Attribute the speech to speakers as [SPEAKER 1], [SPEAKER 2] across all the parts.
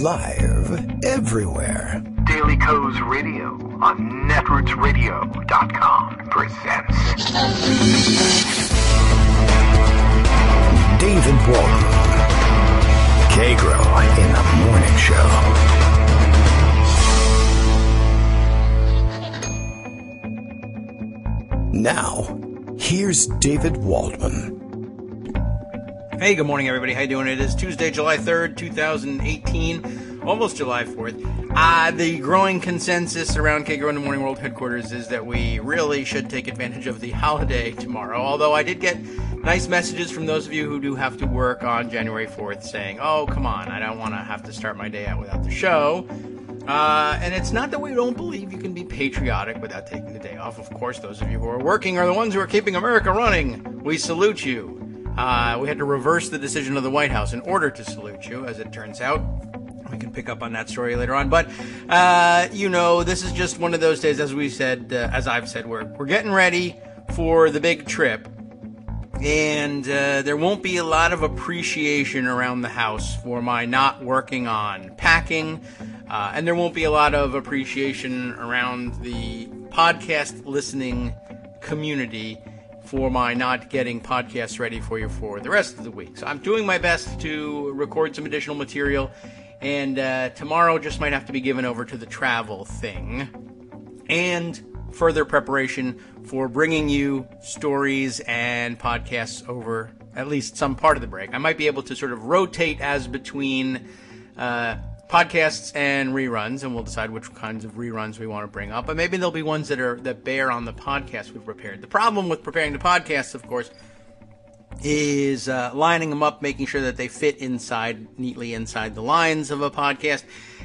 [SPEAKER 1] Live everywhere.
[SPEAKER 2] Daily Co's Radio on netrootsradio.com presents
[SPEAKER 1] David Waldman. Kagro in the Morning Show. Now, here's David Waldman.
[SPEAKER 3] Hey, good morning, everybody. How you doing? It is Tuesday, July 3rd, 2018, almost July 4th. The growing consensus around Kagro in the Morning World headquarters is that we really should take advantage of the holiday tomorrow, although I did get nice messages from those of you who do have to work on January 4th saying, oh, come on, I don't want to have to start my day out without the show. And it's not that we don't believe you can be patriotic without taking the day off. Of course, those of you who are working are the ones who are keeping America running. We salute you. We had to reverse the decision of the White House in order to salute you, as it turns out. We can pick up on that story later on. But, this is just one of those days, as we said, as I've said, we're getting ready for the big trip. And there won't be a lot of appreciation around the house for my not working on packing. And there won't be a lot of appreciation around the podcast listening community for my not getting podcasts ready for you for the rest of the week. So I'm doing my best to record some additional material, and tomorrow just might have to be given over to the travel thing and further preparation for bringing you stories and podcasts over at least some part of the break. I might be able to sort of rotate as between podcasts and reruns, and we'll decide which kinds of reruns we want to bring up. But maybe there'll be ones that bear on the podcast we've prepared. The problem with preparing the podcasts, of course, is lining them up, making sure that they fit neatly inside the lines of a podcast.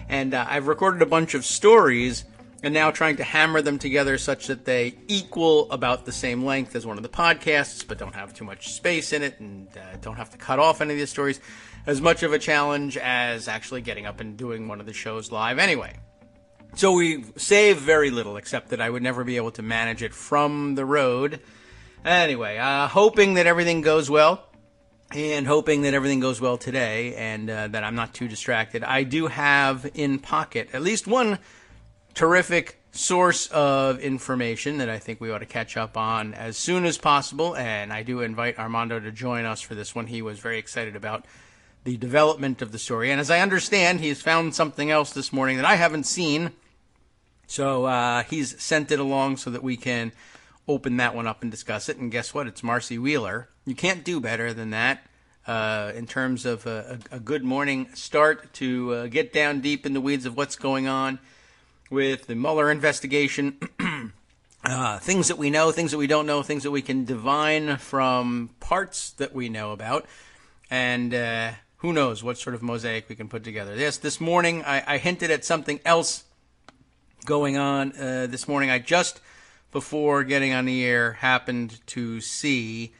[SPEAKER 3] And I've recorded a bunch of stories, and now trying to hammer them together such that they equal about the same length as one of the podcasts, but don't have too much space in it, and don't have to cut off any of the stories. As much of a challenge as actually getting up and doing one of the shows live anyway. So we save very little, except that I would never be able to manage it from the road. Anyway, hoping that everything goes well, and hoping that everything goes well today, and that I'm not too distracted. I do have in pocket at least one terrific source of information that I think we ought to catch up on as soon as possible, and I do invite Armando to join us for this one. He was very excited about the development of the story. And as I understand, he's found something else this morning that I haven't seen. So he's sent it along so that we can open that one up and discuss it. And guess what? It's Marcy Wheeler. You can't do better than that in terms of a good morning start to get down deep in the weeds of what's going on with the Mueller investigation. Things that we know, things that we don't know, things that we can divine from parts that we know about. And who knows what sort of mosaic we can put together. Yes, this morning I hinted at something else going on. This morning I just, before getting on the air, happened to see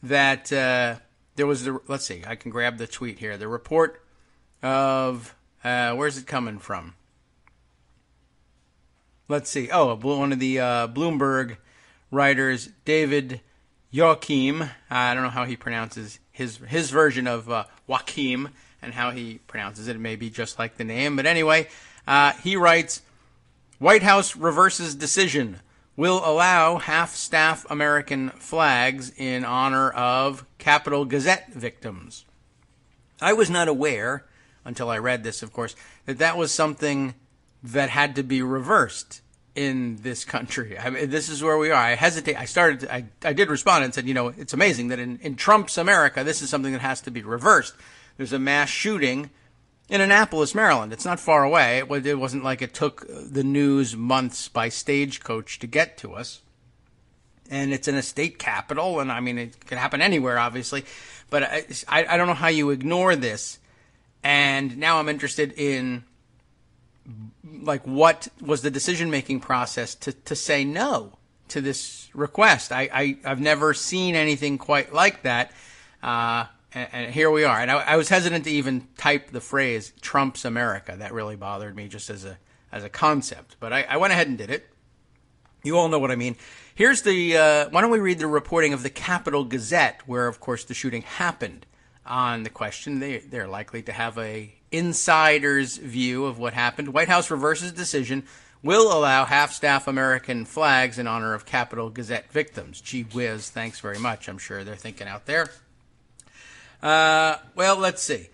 [SPEAKER 3] that there was let's see, I can grab the tweet here. The report of, where's it coming from? Let's see. Oh, one of the Bloomberg writers, David Joachim. I don't know how he pronounces his version of Joachim and how he pronounces it. It may be just like the name. But anyway, he writes, White House reverses decision. Will allow half-staff American flags in honor of Capitol Gazette victims. I was not aware, until I read this, of course, that was something that had to be reversed in this country. I mean, this is where we are. I hesitate. I did respond and said, it's amazing that in Trump's America, this is something that has to be reversed. There's a mass shooting in Annapolis, Maryland. It's not far away. It wasn't like it took the news months by stagecoach to get to us. And it's in a state capital, and I mean, it could happen anywhere, obviously. But I don't know how you ignore this. And now I'm interested in, like, what was the decision-making process to say no to this request? I've never seen anything quite like that, and here we are. And I was hesitant to even type the phrase "Trump's America." That really bothered me just as a concept. But I went ahead and did it. You all know what I mean. Here's the. Why don't we read the reporting of the Capitol Gazette, where, of course, the shooting happened. on the question. They're likely to have a insider's view of what happened. White House reverses decision, will allow half-staff American flags in honor of Capitol Gazette victims. Gee whiz, thanks very much. I'm sure they're thinking out there. Well, let's see.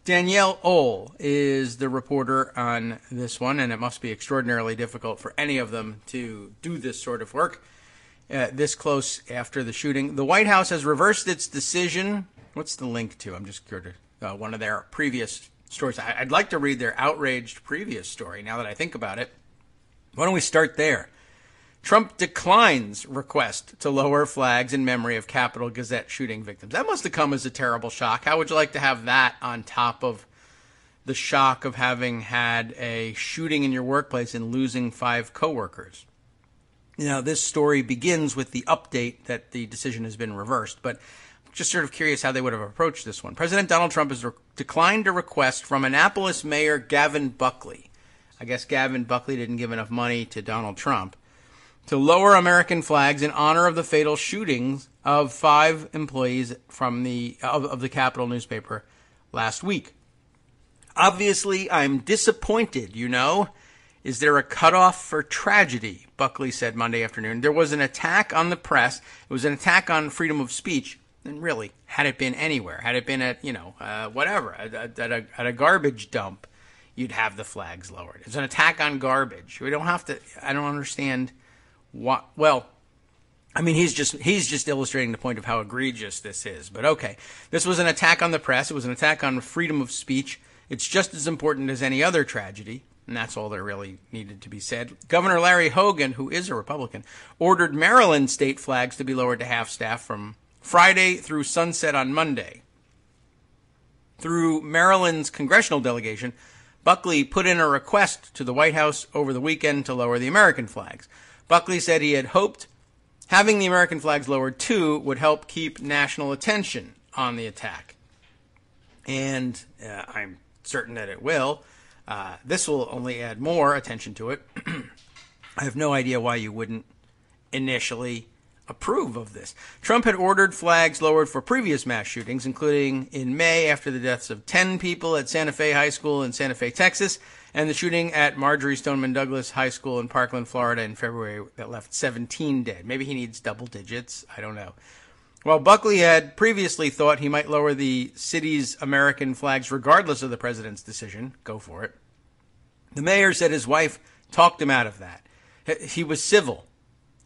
[SPEAKER 3] Danielle Ohl is the reporter on this one, and it must be extraordinarily difficult for any of them to do this sort of work this close after the shooting. The White House has reversed its decision. What's the link to? I'm just curious. One of their previous stories. I'd like to read their outraged previous story now that I think about it. Why don't we start there? Trump declines request to lower flags in memory of Capitol Gazette shooting victims. That must have come as a terrible shock. How would you like to have that on top of the shock of having had a shooting in your workplace and losing 5 coworkers? Now, this story begins with the update that the decision has been reversed, but I'm just sort of curious how they would have approached this one. President Donald Trump has declined a request from Annapolis Mayor Gavin Buckley. I guess Gavin Buckley didn't give enough money to Donald Trump to lower American flags in honor of the fatal shootings of 5 employees from the Capitol newspaper last week. Obviously, I'm disappointed, Is there a cutoff for tragedy? Buckley said Monday afternoon. There was an attack on the press. It was an attack on freedom of speech. And really, had it been anywhere, had it been at, whatever, at a garbage dump, you'd have the flags lowered. It's an attack on garbage. We don't have to, I don't understand what, well, I mean, he's just illustrating the point of how egregious this is. But okay, this was an attack on the press. It was an attack on freedom of speech. It's just as important as any other tragedy. And that's all that really needed to be said. Governor Larry Hogan, who is a Republican, ordered Maryland state flags to be lowered to half-staff from Friday through sunset on Monday. Through Maryland's congressional delegation, Buckley put in a request to the White House over the weekend to lower the American flags. Buckley said he had hoped having the American flags lowered too would help keep national attention on the attack. And I'm certain that it will. This will only add more attention to it. I have no idea why you wouldn't initially approve of this. Trump had ordered flags lowered for previous mass shootings, including in May after the deaths of 10 people at Santa Fe High School in Santa Fe, Texas, and the shooting at Marjorie Stoneman Douglas High School in Parkland, Florida in February that left 17 dead. Maybe he needs double digits. I don't know. While Buckley had previously thought he might lower the city's American flags regardless of the president's decision, go for it, the mayor said his wife talked him out of that. He was civil,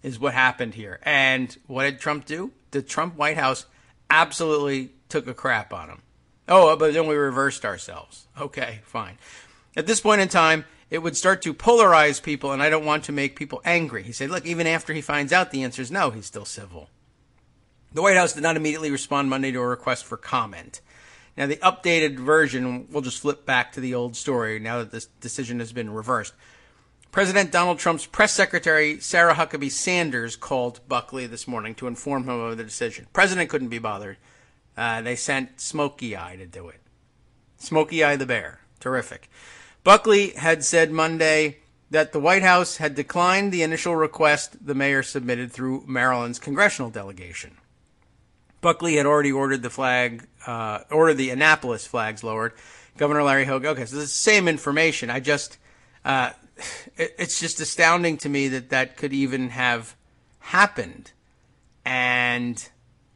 [SPEAKER 3] is what happened here. And what did Trump do? The Trump White House absolutely took a crap on him. Oh, but then we reversed ourselves. Okay, fine. At this point in time, it would start to polarize people, and I don't want to make people angry. He said, look, even after he finds out the answer is no, he's still civil. The White House did not immediately respond Monday to a request for comment. Now, the updated version, we'll just flip back to the old story now that this decision has been reversed. President Donald Trump's press secretary, Sarah Huckabee Sanders, called Buckley this morning to inform him of the decision. President couldn't be bothered. They sent Smokey Eye to do it. Smokey Eye the Bear. Terrific. Buckley had said Monday that the White House had declined the initial request the mayor submitted through Maryland's congressional delegation. Buckley had already ordered the Annapolis flags lowered. Governor Larry Hogan. Okay, so this is the same information. It's just astounding to me that could even have happened. And,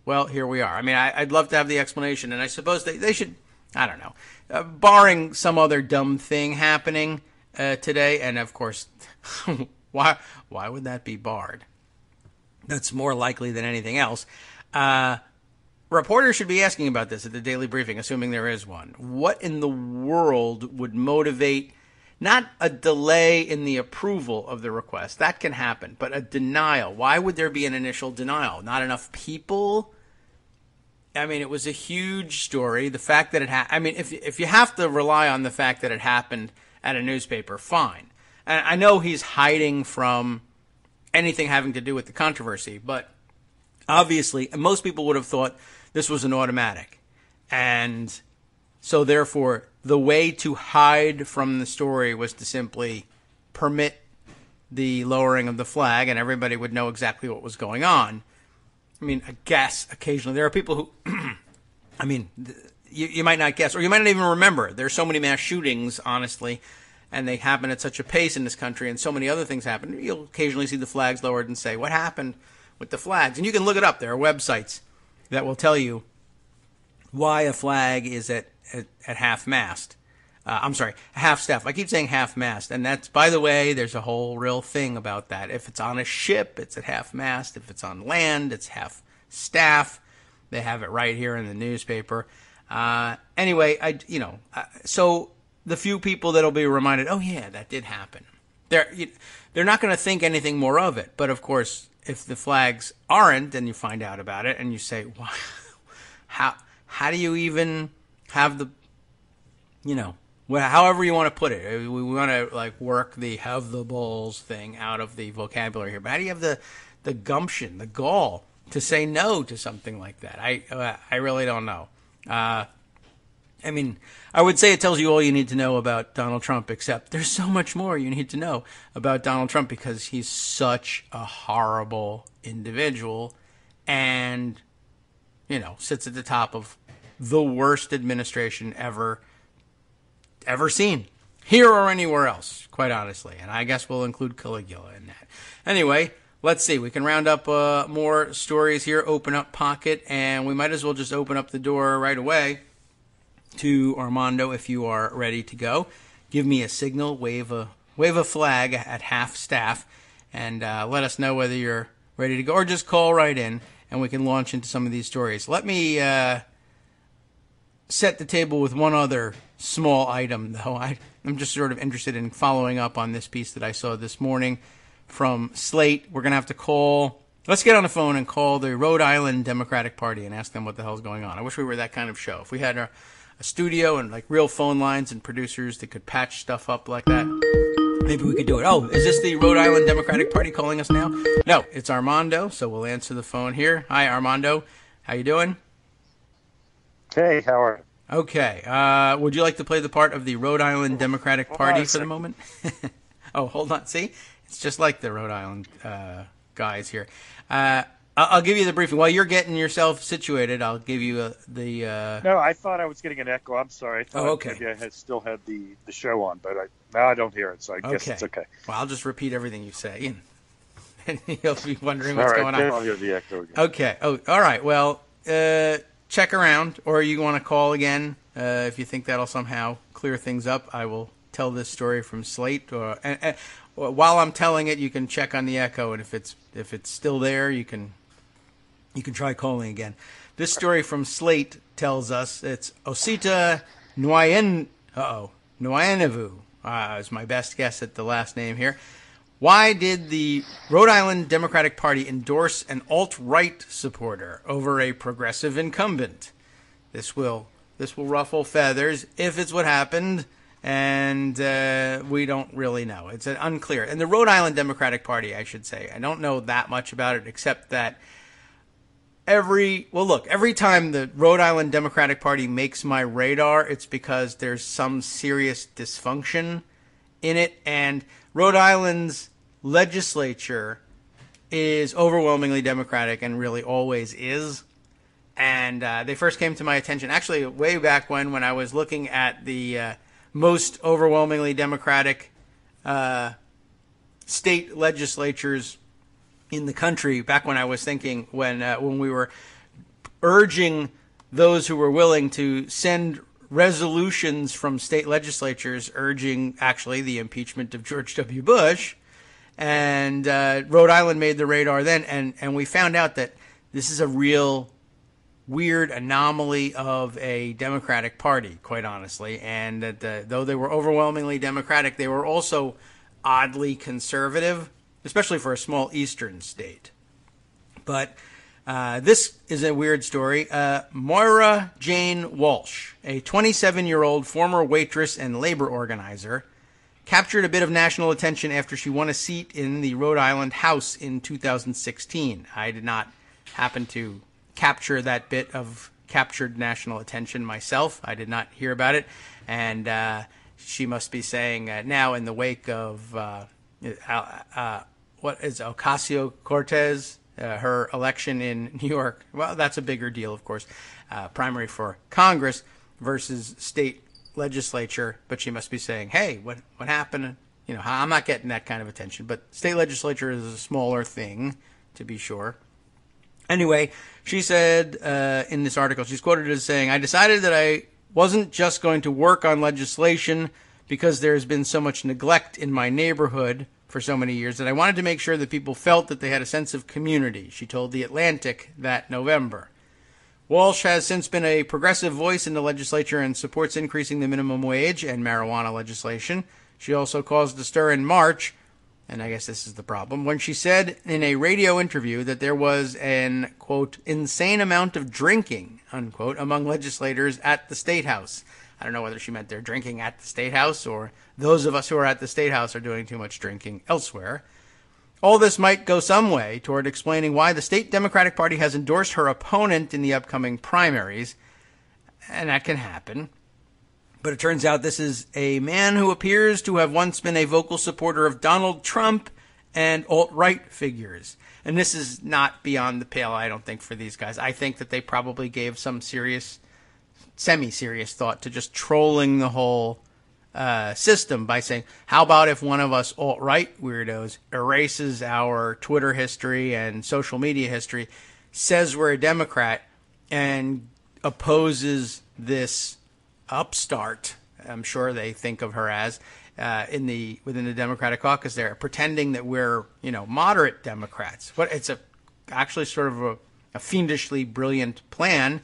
[SPEAKER 3] well, here we are. I mean, I'd love to have the explanation, and I suppose they should, I don't know, barring some other dumb thing happening today, and of course, why would that be barred? That's more likely than anything else. Reporters should be asking about this at the daily briefing, assuming there is one. What in the world would motivate not a delay in the approval of the request? That can happen, but a denial. Why would there be an initial denial? Not enough people? I mean, it was a huge story. The fact that if you have to rely on the fact that it happened at a newspaper, fine. And I know he's hiding from anything having to do with the controversy, but obviously, most people would have thought this was an automatic. And so therefore, the way to hide from the story was to simply permit the lowering of the flag, and everybody would know exactly what was going on. I mean, I guess occasionally there are people who I mean, you might not guess, or you might not even remember. There's so many mass shootings, honestly, and they happen at such a pace in this country, and so many other things happen. You'll occasionally see the flags lowered and say, what happened with the flags? And you can look it up. There are websites that will tell you why a flag is at half-mast. I'm sorry, half-staff. I keep saying half-mast, and that's, by the way, there's a whole real thing about that. If it's on a ship, it's at half-mast. If it's on land, it's half-staff. They have it right here in the newspaper. Anyway, so the few people that'll be reminded, oh yeah, that did happen. They're not going to think anything more of it. But of course, if the flags aren't, then you find out about it and you say, wow, how do you even have the, however you want to put it. We want to work the have the balls thing out of the vocabulary here. But how do you have the gumption, the gall to say no to something like that? I really don't know. I mean, I would say it tells you all you need to know about Donald Trump, except there's so much more you need to know about Donald Trump because he's such a horrible individual and, sits at the top of the worst administration ever seen, here or anywhere else, quite honestly. And I guess we'll include Caligula in that. Anyway, let's see. We can round up more stories here, open up pocket, and we might as well just open up the door right away to Armando if you are ready to go. Give me a signal, wave a flag at half staff, and let us know whether you're ready to go, or just call right in, and we can launch into some of these stories. Let me set the table with one other small item, though. I'm just sort of interested in following up on this piece that I saw this morning from Slate. We're going to have to call. Let's get on the phone and call the Rhode Island Democratic Party and ask them what the hell's going on. I wish we were that kind of show. If we had a studio and real phone lines and producers that could patch stuff up like that, maybe we could do it. Oh, is this the Rhode Island Democratic Party calling us now? No, it's Armando, so we'll answer the phone here. Hi, Armando. How you doing?
[SPEAKER 4] Hey, how are you?
[SPEAKER 3] Okay. Would you like to play the part of the Rhode Island Democratic Party for the moment? Oh, hold on. See? It's just like the Rhode Island guys here. I'll give you the briefing. While you're getting yourself situated, I'll give you the...
[SPEAKER 4] No, I thought I was getting an echo. I'm sorry. I thought
[SPEAKER 3] okay.
[SPEAKER 4] Maybe I still had the show on, but now I don't hear it, so I guess it's okay.
[SPEAKER 3] Well, I'll just repeat everything you say, and you'll be wondering what's going on.
[SPEAKER 4] I'll hear the echo again.
[SPEAKER 3] Okay. Oh, all right. Well, check around, or you want to call again if you think that'll somehow clear things up. I will tell this story from Slate, and while I'm telling it, you can check on the echo, and if it's still there, you can try calling again. This story from Slate tells us it's Osita Nwayenevu is my best guess at the last name here. Why did the Rhode Island Democratic Party endorse an alt-right supporter over a progressive incumbent? This will ruffle feathers if it's what happened, and we don't really know. It's unclear. And the Rhode Island Democratic Party, I should say, I don't know that much about it except that every time the Rhode Island Democratic Party makes my radar, it's because there's some serious dysfunction in it, and Rhode Island's legislature is overwhelmingly Democratic and really always is. And they first came to my attention actually way back when I was looking at the most overwhelmingly Democratic state legislatures in the country, back when I was thinking when we were urging those who were willing to send resolutions from state legislatures urging actually the impeachment of George W. Bush, and Rhode Island made the radar then, and we found out that this is a real weird anomaly of a Democratic Party, quite honestly, and that though they were overwhelmingly Democratic, they were also oddly conservative, especially for a small eastern state. But this is a weird story. Moira Jane Walsh, a 27-year-old former waitress and labor organizer, captured a bit of national attention after she won a seat in the Rhode Island House in 2016. I did not happen to capture that bit of captured national attention myself. I did not hear about it. And she must be saying now in the wake of what is Ocasio-Cortez her election in New York. Well, that's a bigger deal, of course. Primary for Congress versus state legislature. But she must be saying, hey, what happened? You know, I'm not getting that kind of attention. But state legislature is a smaller thing, to be sure. Anyway, she said in this article, she's quoted as saying, I decided that I wasn't just going to work on legislation because there's been so much neglect in my neighborhood for so many years that I wanted to make sure that people felt that they had a sense of community, she told The Atlantic that November. Walsh has since been a progressive voice in the legislature and supports increasing the minimum wage and marijuana legislation. She also caused a stir in March, and I guess this is the problem, when she said in a radio interview that there was an, quote, insane amount of drinking, unquote, among legislators at the State House. I don't know whether she meant they're drinking at the State House or those of us who are at the State House are doing too much drinking elsewhere. All this might go some way toward explaining why the state Democratic Party has endorsed her opponent in the upcoming primaries, and that can happen. But it turns out this is a man who appears to have once been a vocal supporter of Donald Trump and alt-right figures. And this is not beyond the pale, I don't think, for these guys. I think that they probably gave some serious, semi-serious thought to just trolling the whole system by saying, how about if one of us alt-right weirdos erases our Twitter history and social media history, says we're a Democrat, and opposes this upstart, I'm sure they think of her as, within the Democratic caucus there, pretending that we're, moderate Democrats. But it's actually sort of a fiendishly brilliant plan.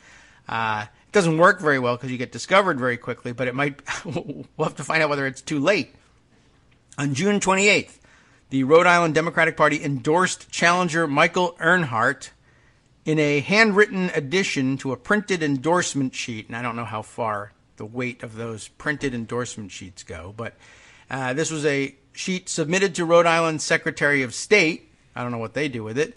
[SPEAKER 3] It doesn't work very well because you get discovered very quickly, but it might, we'll have to find out whether it's too late. On June 28th, the Rhode Island Democratic Party endorsed challenger Michael Earnhardt in a handwritten addition to a printed endorsement sheet. And I don't know how far the weight of those printed endorsement sheets go, but this was a sheet submitted to Rhode Island's Secretary of State. I don't know what they do with it.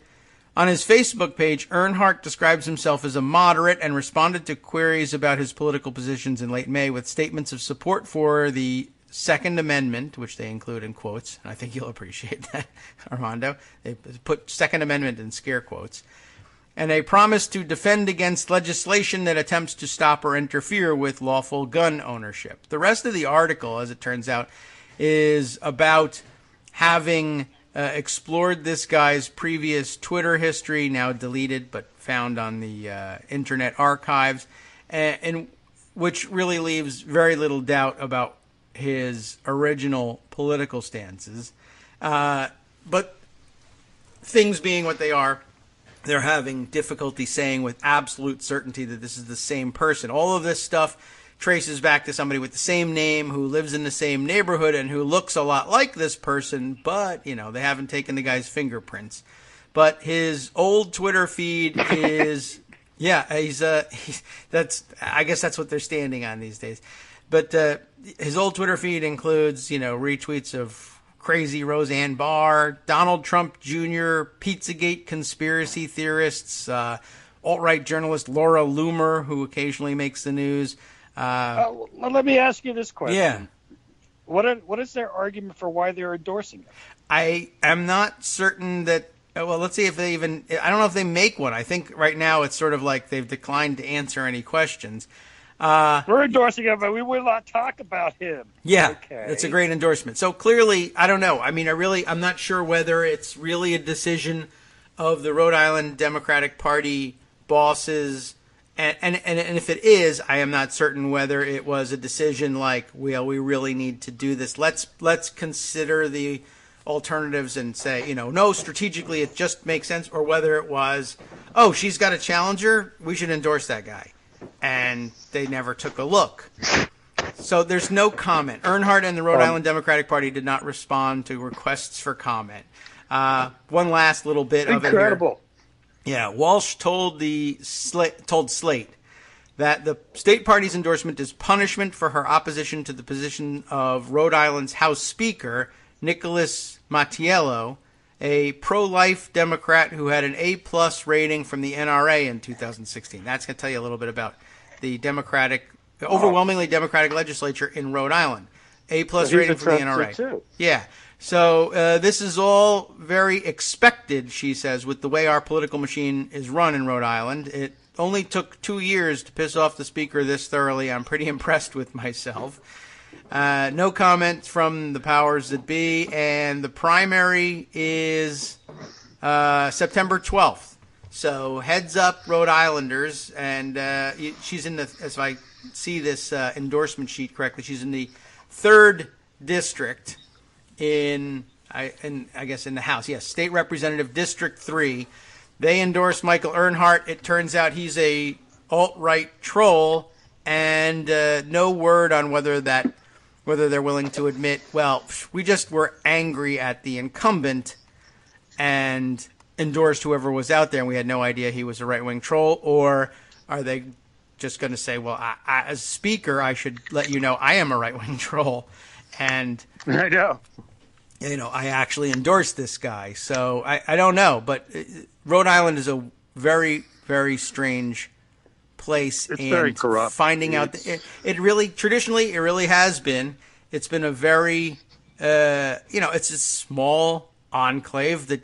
[SPEAKER 3] On his Facebook page, Earnhardt describes himself as a moderate and responded to queries about his political positions in late May with statements of support for the Second Amendment, which they include in quotes. And I think you'll appreciate that, Armando. They put Second Amendment in scare quotes. And a promise to defend against legislation that attempts to stop or interfere with lawful gun ownership. The rest of the article, as it turns out, is about having explored this guy's previous Twitter history, now deleted but found on the Internet Archives, and which really leaves very little doubt about his original political stances. But things being what they are, they're having difficulty saying with absolute certainty that this is the same person. All of this stuff traces back to somebody with the same name who lives in the same neighborhood and who looks a lot like this person, but, they haven't taken the guy's fingerprints. But his old Twitter feed is, I guess that's what they're standing on these days. But his old Twitter feed includes, retweets of crazy Roseanne Barr, Donald Trump Jr., Pizzagate conspiracy theorists, alt-right journalist Laura Loomer, who occasionally makes the news.
[SPEAKER 4] Let me ask you this question.
[SPEAKER 3] Yeah.
[SPEAKER 4] What is their argument for why they're endorsing it?
[SPEAKER 3] I am not certain that. Well, let's see if they even. I don't know if they make one. I think right now it's sort of like they've declined to answer any questions.
[SPEAKER 4] We're endorsing him, but we will not talk about him.
[SPEAKER 3] Yeah,
[SPEAKER 4] okay.
[SPEAKER 3] It's a great endorsement. So clearly, I don't know. I mean, I'm not sure whether it's really a decision of the Rhode Island Democratic Party bosses. And if it is, I am not certain whether it was a decision like, well, we really need to do this. Let's consider the alternatives and say, no, strategically it just makes sense, or whether it was, oh, she's got a challenger, we should endorse that guy. And they never took a look. So there's no comment. Earnhardt and the Rhode Island Democratic Party did not respond to requests for comment. One last little bit of it here.
[SPEAKER 4] Incredible.
[SPEAKER 3] Yeah, Walsh told Slate that the state party's endorsement is punishment for her opposition to the position of Rhode Island's House Speaker, Nicholas Mattiello, a pro-life Democrat who had an A+ rating from the NRA in 2016. That's going to tell you a little bit about the overwhelmingly Democratic legislature in Rhode Island. A+ rating from the NRA.
[SPEAKER 4] Too.
[SPEAKER 3] Yeah. So this is all very expected, she says, with the way our political machine is run in Rhode Island. It only took 2 years to piss off the speaker this thoroughly. I'm pretty impressed with myself. No comment from the powers that be, and the primary is September 12th. So heads up, Rhode Islanders, and she's in the, as I see this endorsement sheet correctly, she's in the 3rd district I guess in the House. Yes, State Representative District 3. They endorsed Michael Earnhardt. It turns out he's a alt-right troll, and no word on whether they're willing to admit, well, we just were angry at the incumbent and endorsed whoever was out there, and we had no idea he was a right-wing troll, or are they just going to say, well, I, as speaker, I should let you know I am a right-wing troll, and
[SPEAKER 4] I know.
[SPEAKER 3] I actually endorsed this guy. So I don't know, but Rhode Island is a very, very strange place.
[SPEAKER 4] It's
[SPEAKER 3] and
[SPEAKER 4] very corrupt.
[SPEAKER 3] Finding out it really, traditionally, it really has been. It's been a very, it's a small enclave that,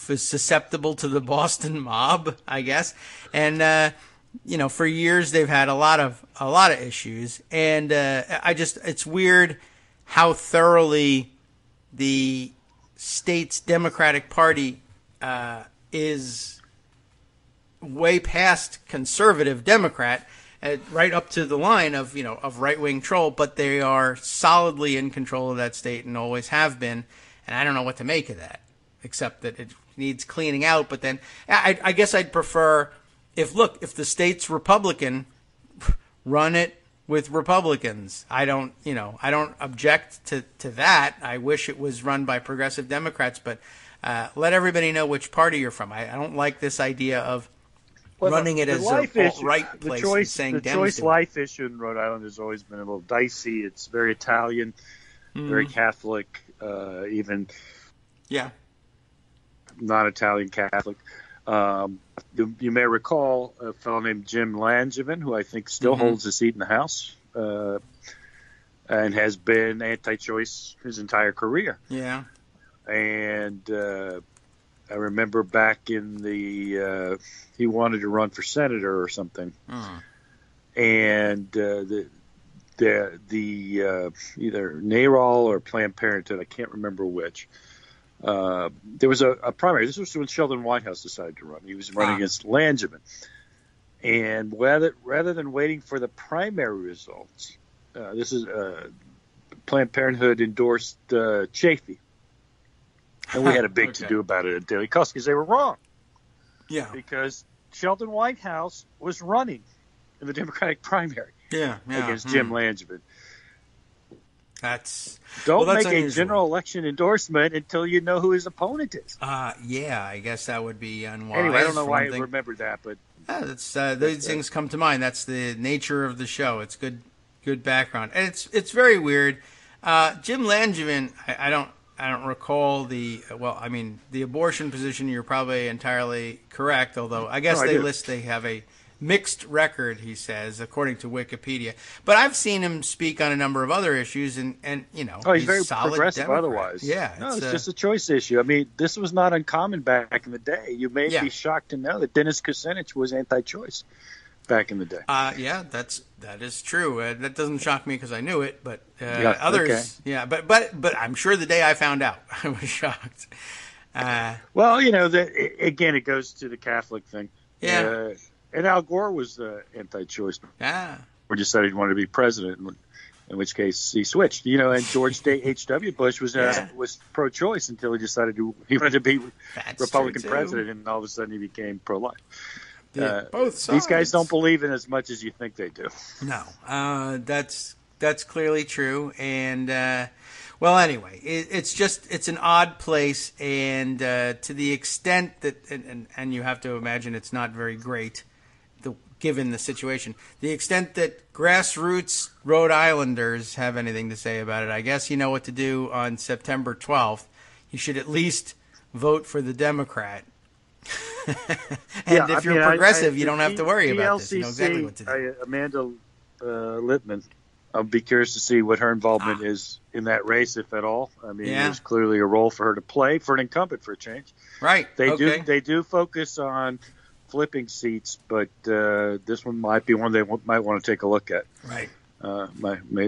[SPEAKER 3] was susceptible to the Boston mob, I guess. And, for years they've had a lot of issues. And it's weird how thoroughly the state's Democratic Party is way past conservative Democrat, right up to the line of right-wing troll, but they are solidly in control of that state and always have been. And I don't know what to make of that, except that it needs cleaning out. But then I guess I'd prefer if the state's Republican, run it with Republicans. I don't object to that. I wish it was run by progressive Democrats, but let everybody know which party you're from. I don't like this idea of running it as a right place and saying
[SPEAKER 4] the choice life issue in Rhode Island has always been a little dicey. It's very Italian, very Catholic, even non-Italian Catholic. You may recall a fellow named Jim Langevin, who I think still holds a seat in the House, and has been anti-choice his entire career.
[SPEAKER 3] Yeah.
[SPEAKER 4] And I remember back in the he wanted to run for senator or something, and the either NARAL or Planned Parenthood, I can't remember which. There was a primary. This was when Sheldon Whitehouse decided to run. He was running against Langevin. And rather than waiting for the primary results, this is Planned Parenthood endorsed Chafee. And we had a big to-do about it at Daily Kos because they were wrong.
[SPEAKER 3] Yeah.
[SPEAKER 4] Because Sheldon Whitehouse was running in the Democratic primary against Jim Langevin. Don't make a general election endorsement until you know who his opponent is.
[SPEAKER 3] I guess that would be unwise.
[SPEAKER 4] Anyway, I don't know why I remembered that, but
[SPEAKER 3] these things come to mind. That's the nature of the show. It's good background, and it's very weird. Jim Langevin, I don't recall the abortion position. You're probably entirely correct, although I guess they have a mixed record, he says, according to Wikipedia. But I've seen him speak on a number of other issues, and
[SPEAKER 4] he's very
[SPEAKER 3] solid
[SPEAKER 4] progressive
[SPEAKER 3] Democrat.
[SPEAKER 4] otherwise.
[SPEAKER 3] Yeah,
[SPEAKER 4] it's just a choice issue. I mean, this was not uncommon back in the day. You may be shocked to know that Dennis Kucinich was anti-choice back in the day.
[SPEAKER 3] That is true. That doesn't shock me because I knew it, but others, but I'm sure the day I found out, I was shocked.
[SPEAKER 4] Again, it goes to the Catholic thing.
[SPEAKER 3] Yeah.
[SPEAKER 4] And Al Gore was anti-choice.
[SPEAKER 3] Yeah.
[SPEAKER 4] Or decided he wanted to be president, in which case he switched. And George H.W. Bush was pro-choice until he decided he wanted to be Republican president, and all of a sudden he became pro-life.
[SPEAKER 3] Both sides.
[SPEAKER 4] These guys don't believe in as much as you think they do.
[SPEAKER 3] No, that's clearly true. And anyway, it's an odd place, and to the extent that, and you have to imagine it's not very great, given the situation. The extent that grassroots Rhode Islanders have anything to say about it, I guess you know what to do on September 12th. You should at least vote for the Democrat. And if you're progressive, you don't have to worry about this. You know exactly what to do.
[SPEAKER 4] Amanda Littman I'll be curious to see what her involvement is in that race, if at all. I mean,
[SPEAKER 3] Yeah.
[SPEAKER 4] there's clearly a role for her to play for an incumbent for a change.
[SPEAKER 3] Right.
[SPEAKER 4] They do focus on flipping seats, but this one might be one they might want to take a look at.
[SPEAKER 3] Right.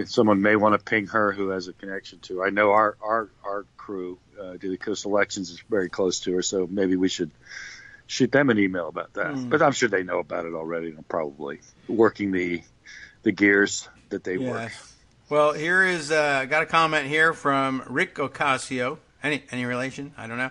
[SPEAKER 4] Someone may want to ping her who has a connection to. I know our crew, the Coast Elections, is very close to her, so maybe we should shoot them an email about that. But I'm sure they know about it already. They're probably working the gears that they work.
[SPEAKER 3] Well, here is got a comment here from Rick Ocasio. Any relation? I don't know.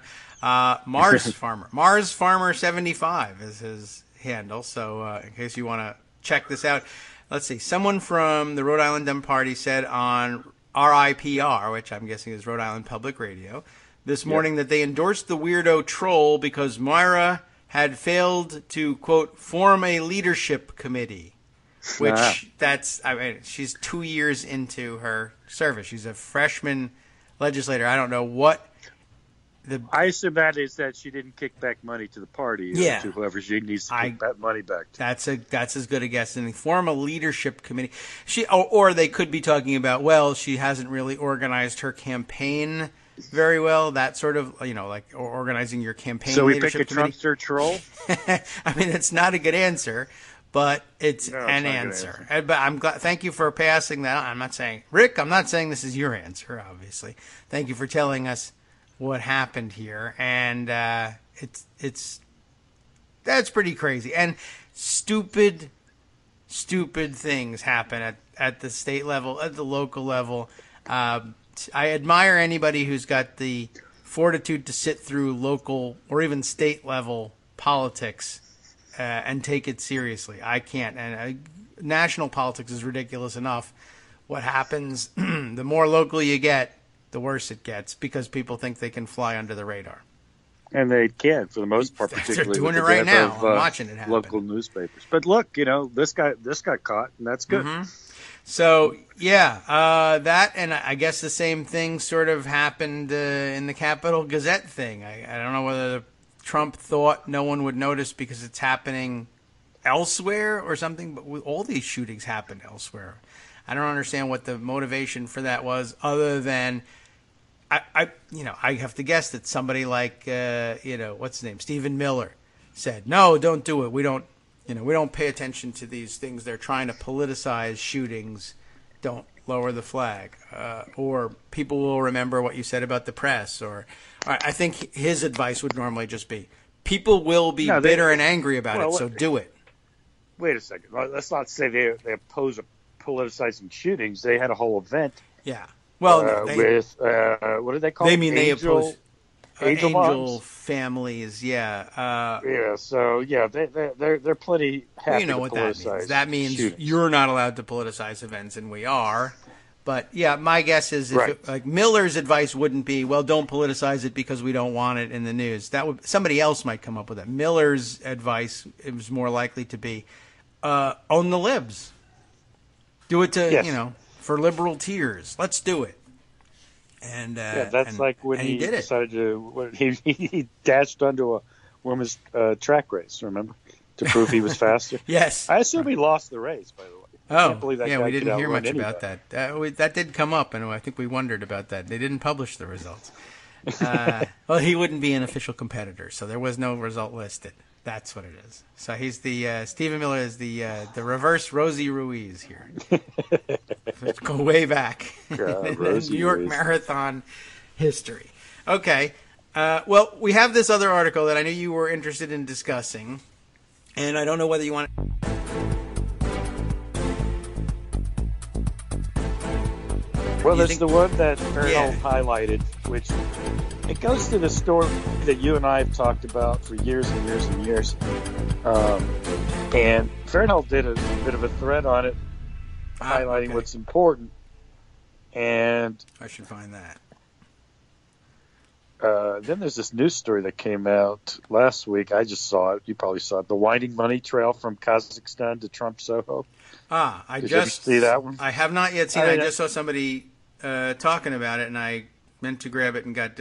[SPEAKER 3] Mars Farmer 75 is his handle. So in case you want to check this out, let's see. Someone from the Rhode Island Dem Party said on RIPR, which I'm guessing is Rhode Island Public Radio, this morning that they endorsed the weirdo troll because Moira had failed to, quote, form a leadership committee. Which she's 2 years into her service. She's a freshman legislator. I don't know what
[SPEAKER 4] I assume that is that she didn't kick back money to the party to whoever she needs to kick that money back to.
[SPEAKER 3] That's as good a guess. And form a leadership committee. Or they could be talking about, well, she hasn't really organized her campaign very well. That sort of, like organizing your campaign.
[SPEAKER 4] So we
[SPEAKER 3] leadership
[SPEAKER 4] pick a Trumpster troll?
[SPEAKER 3] I mean, it's not a good answer. But it's an answer. But I'm glad. Thank you for passing that on. I'm not saying, Rick, I'm not saying this is your answer, obviously. Thank you for telling us what happened here. And that's pretty crazy. And stupid things happen at the state level, at the local level. I admire anybody who's got the fortitude to sit through local or even state level politics and take it seriously. I can't. And national politics is ridiculous enough. What happens, the more local you get, the worse it gets because people think they can fly under the radar.
[SPEAKER 4] And they can, for the most part, particularly
[SPEAKER 3] They're doing
[SPEAKER 4] with
[SPEAKER 3] it right now.
[SPEAKER 4] of,
[SPEAKER 3] I'm watching it happen.
[SPEAKER 4] Local newspapers. But look, this got caught, and that's good.
[SPEAKER 3] Mm-hmm. So, that and I guess the same thing sort of happened in the Capital Gazette thing. I don't know whether Trump thought no one would notice because it's happening elsewhere or something, but all these shootings happened elsewhere. I don't understand what the motivation for that was, other than I have to guess that somebody like what's his name, Stephen Miller, said, "No, don't do it. We don't pay attention to these things. They're trying to politicize shootings. Don't lower the flag." Or people will remember what you said about the press. Or I think his advice would normally just be, people will be bitter and angry about it, so do it.
[SPEAKER 4] Wait a second. Let's not say they oppose politicizing shootings. They had a whole event.
[SPEAKER 3] Yeah. Well,
[SPEAKER 4] with what did they call?
[SPEAKER 3] They mean they oppose
[SPEAKER 4] angel
[SPEAKER 3] families. Yeah.
[SPEAKER 4] So they're plenty happy.
[SPEAKER 3] You know what that means? That means
[SPEAKER 4] shootings.
[SPEAKER 3] You're not allowed to politicize events, and we are. But yeah, my guess is like Miller's advice wouldn't be, well, don't politicize it because we don't want it in the news. Somebody else might come up with that. Miller's advice was more likely to be, own the libs. Do it to for liberal tears. Let's do it. And
[SPEAKER 4] that's like when he
[SPEAKER 3] did
[SPEAKER 4] decided to he dashed onto a women's track race. Remember, to prove he was faster.
[SPEAKER 3] Yes,
[SPEAKER 4] I assume he lost the race. By the way. I can't believe that guy
[SPEAKER 3] we didn't hear much
[SPEAKER 4] anybody.
[SPEAKER 3] about that. That did come up, and I think we wondered about that. They didn't publish the results. Well, he wouldn't be an official competitor, so there was no result listed. That's what it is. So he's the Stephen Miller is the reverse Rosie Ruiz here. Let's go way back. New York
[SPEAKER 4] Ruiz.
[SPEAKER 3] Marathon history. Okay. Well, we have this other article that I knew you were interested in discussing, and I don't know whether you want to...
[SPEAKER 4] Well, there's the one that Farrell highlighted, which it goes to the story that you and I have talked about for years and years and years. And Farrell did a bit of a thread on it, highlighting what's important. And
[SPEAKER 3] I should find that.
[SPEAKER 4] Then there's this news story that came out last week. I just saw it. You probably saw it. The winding money trail from Kazakhstan to Trump Soho.
[SPEAKER 3] Did
[SPEAKER 4] you ever see that one?
[SPEAKER 3] I have not yet seen it. I just saw somebody talking about it, and I meant to grab it and got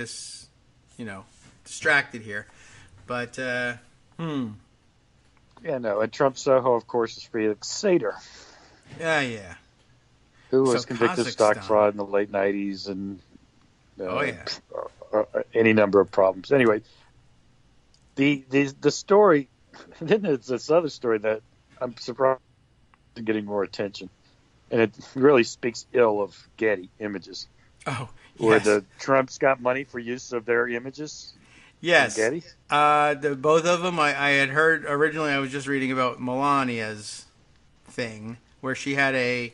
[SPEAKER 3] distracted here. But,
[SPEAKER 4] Yeah, no. And Trump Soho, of course, is Felix Sater.
[SPEAKER 3] Yeah.
[SPEAKER 4] who
[SPEAKER 3] So
[SPEAKER 4] was convicted of stock
[SPEAKER 3] Kazakhstan.
[SPEAKER 4] fraud in the late 90s and
[SPEAKER 3] Oh, yeah.
[SPEAKER 4] any number of problems. Anyway, the story, then there's this other story that I'm surprised is getting more attention, and it really speaks ill of Getty Images,
[SPEAKER 3] Oh,
[SPEAKER 4] where
[SPEAKER 3] yes.
[SPEAKER 4] the Trumps got money for use of their images.
[SPEAKER 3] Yes.
[SPEAKER 4] Getty?
[SPEAKER 3] Both of them, I had heard originally. I was just reading about Melania's thing, where she had a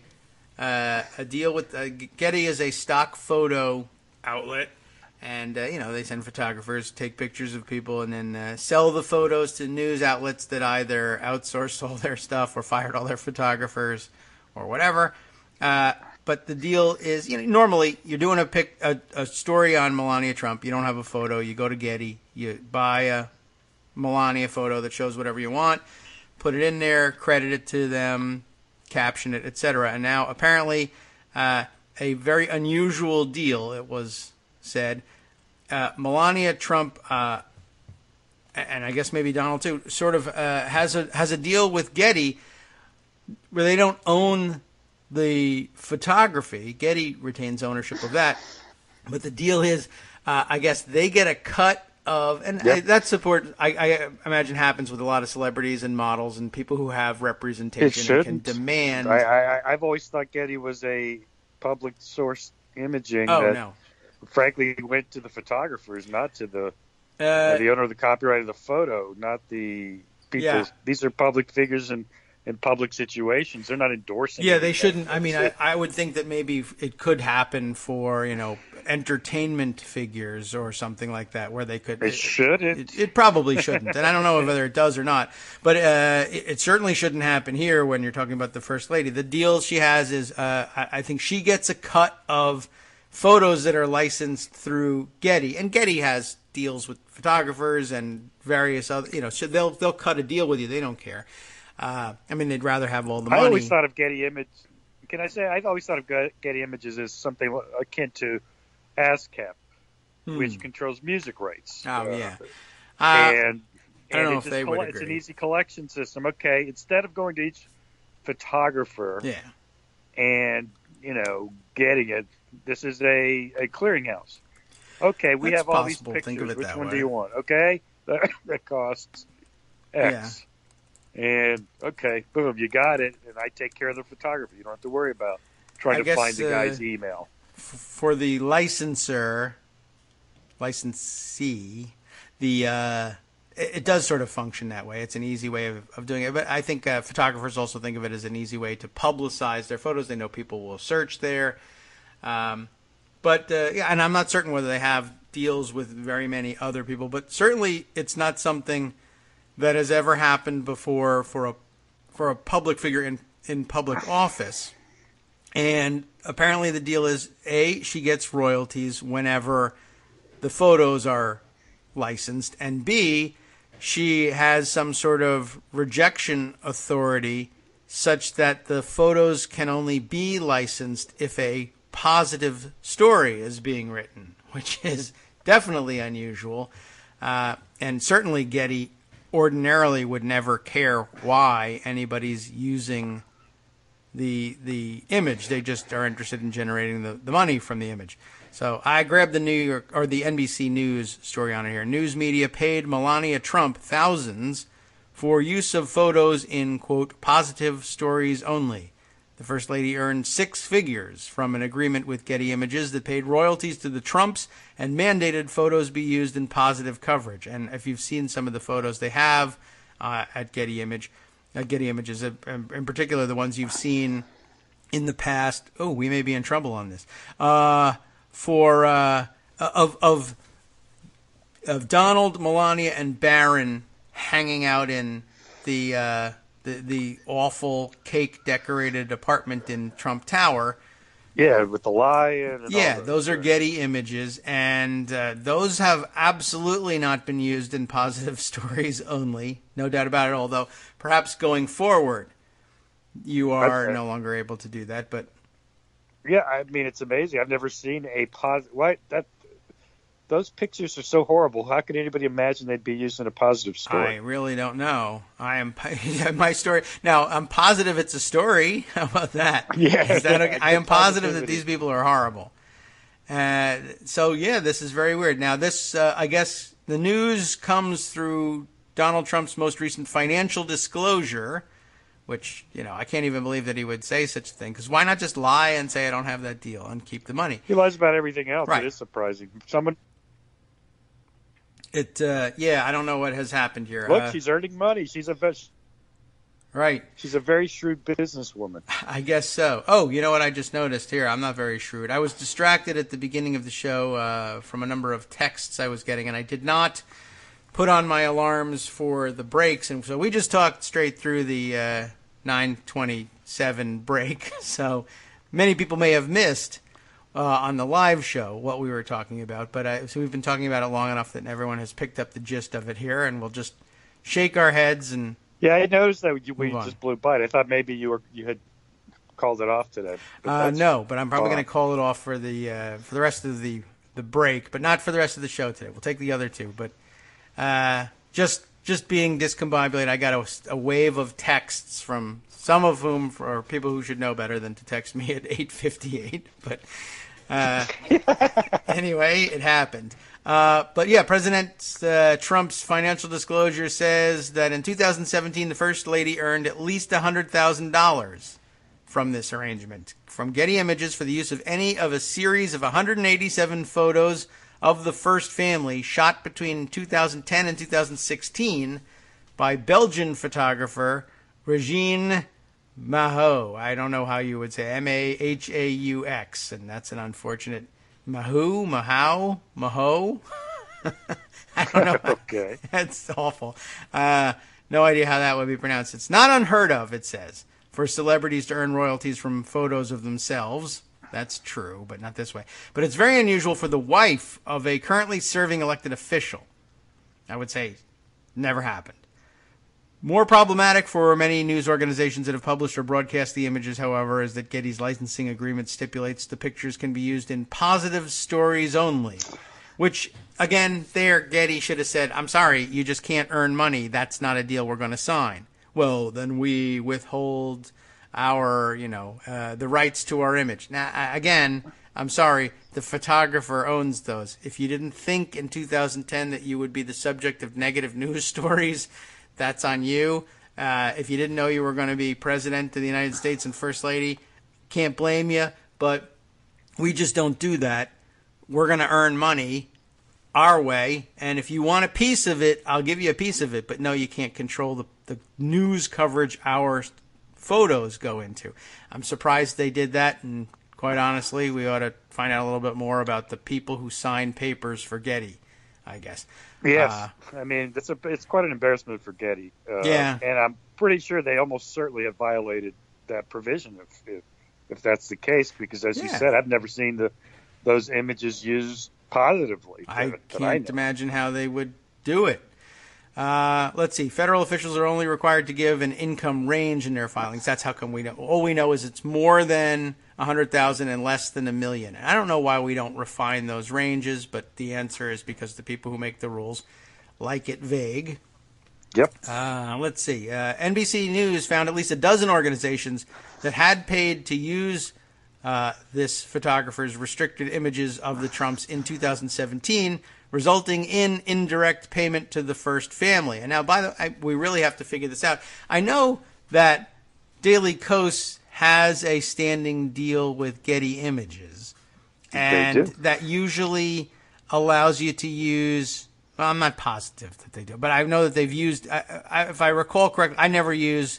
[SPEAKER 3] deal with Getty is a stock photo outlet, and they send photographers, take pictures of people, and then sell the photos to news outlets that either outsourced all their stuff or fired all their photographers or whatever. But the deal is, normally you're doing a story on Melania Trump. You don't have a photo. You go to Getty. You buy a Melania photo that shows whatever you want, put it in there, credit it to them, caption it, etc. And now apparently a very unusual deal, it was said. Melania Trump, and I guess maybe Donald too, sort of has a deal with Getty where they don't own the photography. Getty retains ownership of that, but the deal is, I guess they get a cut of, and that support I imagine happens with a lot of celebrities and models and people who have representation and can demand.
[SPEAKER 4] I've always thought Getty was a public source imaging.
[SPEAKER 3] Oh,
[SPEAKER 4] that,
[SPEAKER 3] no.
[SPEAKER 4] Frankly, went to the photographers, not to the owner of the copyright of the photo, not the people.
[SPEAKER 3] Yeah.
[SPEAKER 4] These are public figures in public situations. They're not endorsing.
[SPEAKER 3] Yeah, they shouldn't. I mean, I would think that maybe it could happen for, entertainment figures or something like that, where they could.
[SPEAKER 4] It shouldn't.
[SPEAKER 3] It probably shouldn't, and I don't know whether it does or not. But it certainly shouldn't happen here when you're talking about the First Lady. The deal she has is, I think she gets a cut of photos that are licensed through Getty, and Getty has deals with photographers and various other. So they'll cut a deal with you. They don't care. I mean, they'd rather have all the money.
[SPEAKER 4] I always thought of Getty Image. Can I say I've always thought of Getty Images as something akin to ASCAP, which controls music rights.
[SPEAKER 3] Oh, yeah.
[SPEAKER 4] And
[SPEAKER 3] I don't know if they would agree.
[SPEAKER 4] It's an easy collection system. Okay, instead of going to each photographer and, getting it, this is a clearinghouse. Okay, we have all these pictures.
[SPEAKER 3] Think of it
[SPEAKER 4] Which
[SPEAKER 3] that
[SPEAKER 4] one
[SPEAKER 3] way.
[SPEAKER 4] do you want? Okay, that costs X. And, okay, boom, you got it, and I take care of the photography. You don't have to worry about trying to find the guy's email.
[SPEAKER 3] For the licensee, it does sort of function that way. It's an easy way of doing it. But I think photographers also think of it as an easy way to publicize their photos. They know people will search there. And I'm not certain whether they have deals with very many other people, but certainly it's not something that has ever happened before for a public figure in public office. And apparently the deal is, A, she gets royalties whenever the photos are licensed, and B, she has some sort of rejection authority such that the photos can only be licensed if a positive story is being written, which is definitely unusual. And certainly Getty ordinarily would never care why anybody's using the image. They just are interested in generating the money from the image. So I grabbed the New York or the NBC News story on it here. News media paid Melania Trump thousands for use of photos in, quote, positive stories only. The First Lady earned six figures from an agreement with Getty Images that paid royalties to the Trumps and mandated photos be used in positive coverage. And if you've seen some of the photos they have at Getty Images, in particular the ones you've seen in the past. Oh, we may be in trouble on this. Of Donald, Melania, and Barron hanging out in the awful cake decorated apartment in Trump Tower.
[SPEAKER 4] Yeah, with the lion. And
[SPEAKER 3] those are Getty Images, and those have absolutely not been used in positive stories only. No doubt about it. Although perhaps going forward, you are no longer able to do that. But
[SPEAKER 4] yeah, I mean, it's amazing. I've never seen a positive. those pictures are so horrible. How could anybody imagine they'd be used in a positive story?
[SPEAKER 3] I really don't know. I am my story. Now, I'm positive it's a story. How about that?
[SPEAKER 4] Yeah.
[SPEAKER 3] Is that okay? I am positive that
[SPEAKER 4] Positivity.
[SPEAKER 3] these people are horrible. So, yeah, this is very weird. Now, this, I guess, the news comes through Donald Trump's most recent financial disclosure, which, I can't even believe that he would say such a thing. Because why not just lie and say I don't have that deal and keep the money?
[SPEAKER 4] He lies about everything else.
[SPEAKER 3] Right.
[SPEAKER 4] It is surprising. Someone
[SPEAKER 3] I don't know what has happened here.
[SPEAKER 4] look, she's earning money.
[SPEAKER 3] Right.
[SPEAKER 4] She's a very shrewd businesswoman.
[SPEAKER 3] I guess so. Oh, you know what I just noticed here? I'm not very shrewd. I was distracted at the beginning of the show from a number of texts I was getting, and I did not put on my alarms for the breaks. And so we just talked straight through the 9:27 break. So many people may have missed on the live show what we were talking about. But so we've been talking about it long enough that everyone has picked up the gist of it here, and we'll just shake our heads and...
[SPEAKER 4] Yeah, I noticed that we
[SPEAKER 3] Move on.
[SPEAKER 4] just blew by it. I thought maybe you had called it off today.
[SPEAKER 3] No, but I'm probably going to call it off for the rest of the break, but not for the rest of the show today. We'll take the other two, but just being discombobulated, I got a wave of texts from some of whom are people who should know better than to text me at 8:58. But anyway, it happened. But yeah, President Trump's financial disclosure says that in 2017, the First Lady earned at least $100,000 from this arrangement from Getty Images for the use of any of a series of 187 photos of the First Family shot between 2010 and 2016 by Belgian photographer Regine Mahaux. I don't know how you would say Mahaux, and that's an unfortunate Mahaux. I don't know.
[SPEAKER 4] Okay.
[SPEAKER 3] That's awful. No idea how that would be pronounced. It's not unheard of, it says, for celebrities to earn royalties from photos of themselves. That's true, but not this way. But it's very unusual for the wife of a currently serving elected official. I would say never happened. More problematic for many news organizations that have published or broadcast the images, however, is that Getty's licensing agreement stipulates the pictures can be used in positive stories only. Which, again, there, Getty should have said, I'm sorry, you just can't earn money. That's not a deal we're going to sign. Well, then we withhold our, the rights to our image. Now, again, I'm sorry, the photographer owns those. If you didn't think in 2010 that you would be the subject of negative news stories, that's on you. If you didn't know you were going to be president of the United States and First Lady, can't blame you, but we just don't do that. We're going to earn money our way, and if you want a piece of it, I'll give you a piece of it, but no, you can't control the news coverage our photos go into. I'm surprised they did that, and quite honestly, we ought to find out a little bit more about the people who signed papers for Getty, I guess.
[SPEAKER 4] Yes, I mean it's quite an embarrassment for Getty.
[SPEAKER 3] Yeah,
[SPEAKER 4] and I'm pretty sure they almost certainly have violated that provision if that's the case. Because as you said, I've never seen those images used positively.
[SPEAKER 3] I can't imagine how they would do it. Let's see. Federal officials are only required to give an income range in their filings. That's how come we know. All we know is it's more than 100,000 and less than $1 million. And I don't know why we don't refine those ranges, but the answer is because the people who make the rules like it vague.
[SPEAKER 4] Yep.
[SPEAKER 3] Let's see. NBC News found at least a dozen organizations that had paid to use this photographer's restricted images of the Trumps in 2017, resulting in indirect payment to the First Family. And now, we really have to figure this out. I know that Daily Kos has a standing deal with Getty Images, and that usually allows you to use. Well, I'm not positive that they do, but I know that they've used. If I recall correctly, I never use.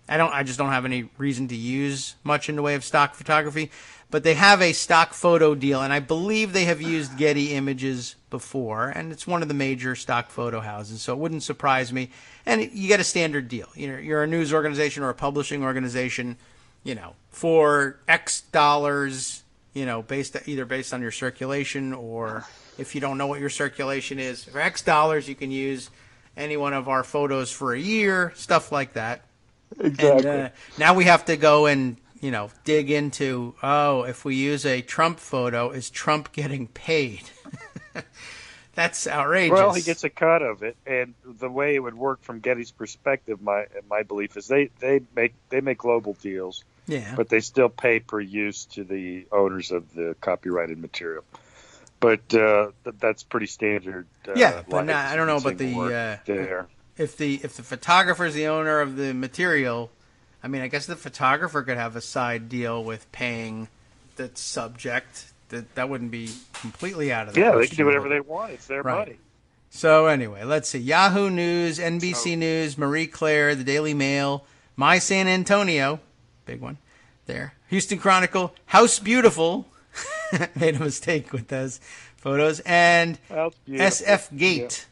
[SPEAKER 3] I just don't have any reason to use much in the way of stock photography. But they have a stock photo deal, and I believe they have used Getty Images before, and it's one of the major stock photo houses, so it wouldn't surprise me. And you get a standard deal. You're a news organization or a publishing organization, for X dollars, based on your circulation, or if you don't know what your circulation is, for X dollars you can use any one of our photos for a year, stuff like that.
[SPEAKER 4] Exactly.
[SPEAKER 3] And now we have to go and dig into, if we use a Trump photo, is Trump getting paid? That's outrageous.
[SPEAKER 4] Well, he gets a cut of it, and the way it would work from Getty's perspective, my belief is they make global deals,
[SPEAKER 3] yeah,
[SPEAKER 4] but they still pay per use to the owners of the copyrighted material. But that's pretty standard.
[SPEAKER 3] Yeah, but I don't know about the
[SPEAKER 4] there.
[SPEAKER 3] If the photographer is the owner of the material, I mean, I guess the photographer could have a side deal with paying the subject. That wouldn't be completely out of the question.
[SPEAKER 4] They can do whatever they want. It's their money.
[SPEAKER 3] So anyway, let's see. Yahoo News, NBC News, Marie Claire, the Daily Mail, My San Antonio, big one there. Houston Chronicle, House Beautiful, made a mistake with those photos, and SF Gate,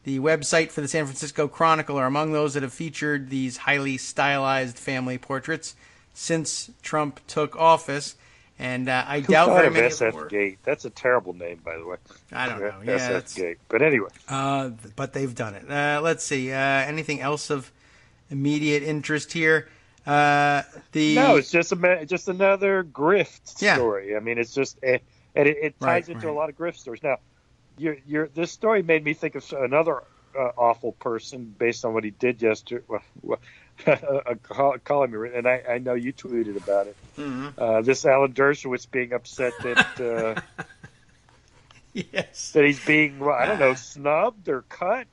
[SPEAKER 3] the website for the San Francisco Chronicle, are among those that have featured these highly stylized family portraits since Trump took office. And I doubt very many of
[SPEAKER 4] SF Gate. That's a terrible name, by the way.
[SPEAKER 3] I don't know. Yeah,
[SPEAKER 4] SF Gate. But anyway.
[SPEAKER 3] But they've done it. Let's see. Anything else of immediate interest here? No,
[SPEAKER 4] it's just another grift story. I mean, it's just and it ties into a lot of grift stories. Now, this story made me think of another awful person based on what he did yesterday. A column you written, and I know you tweeted about it.
[SPEAKER 3] Mm-hmm.
[SPEAKER 4] This Alan Dershowitz being upset that
[SPEAKER 3] yes,
[SPEAKER 4] that he's being snubbed or cut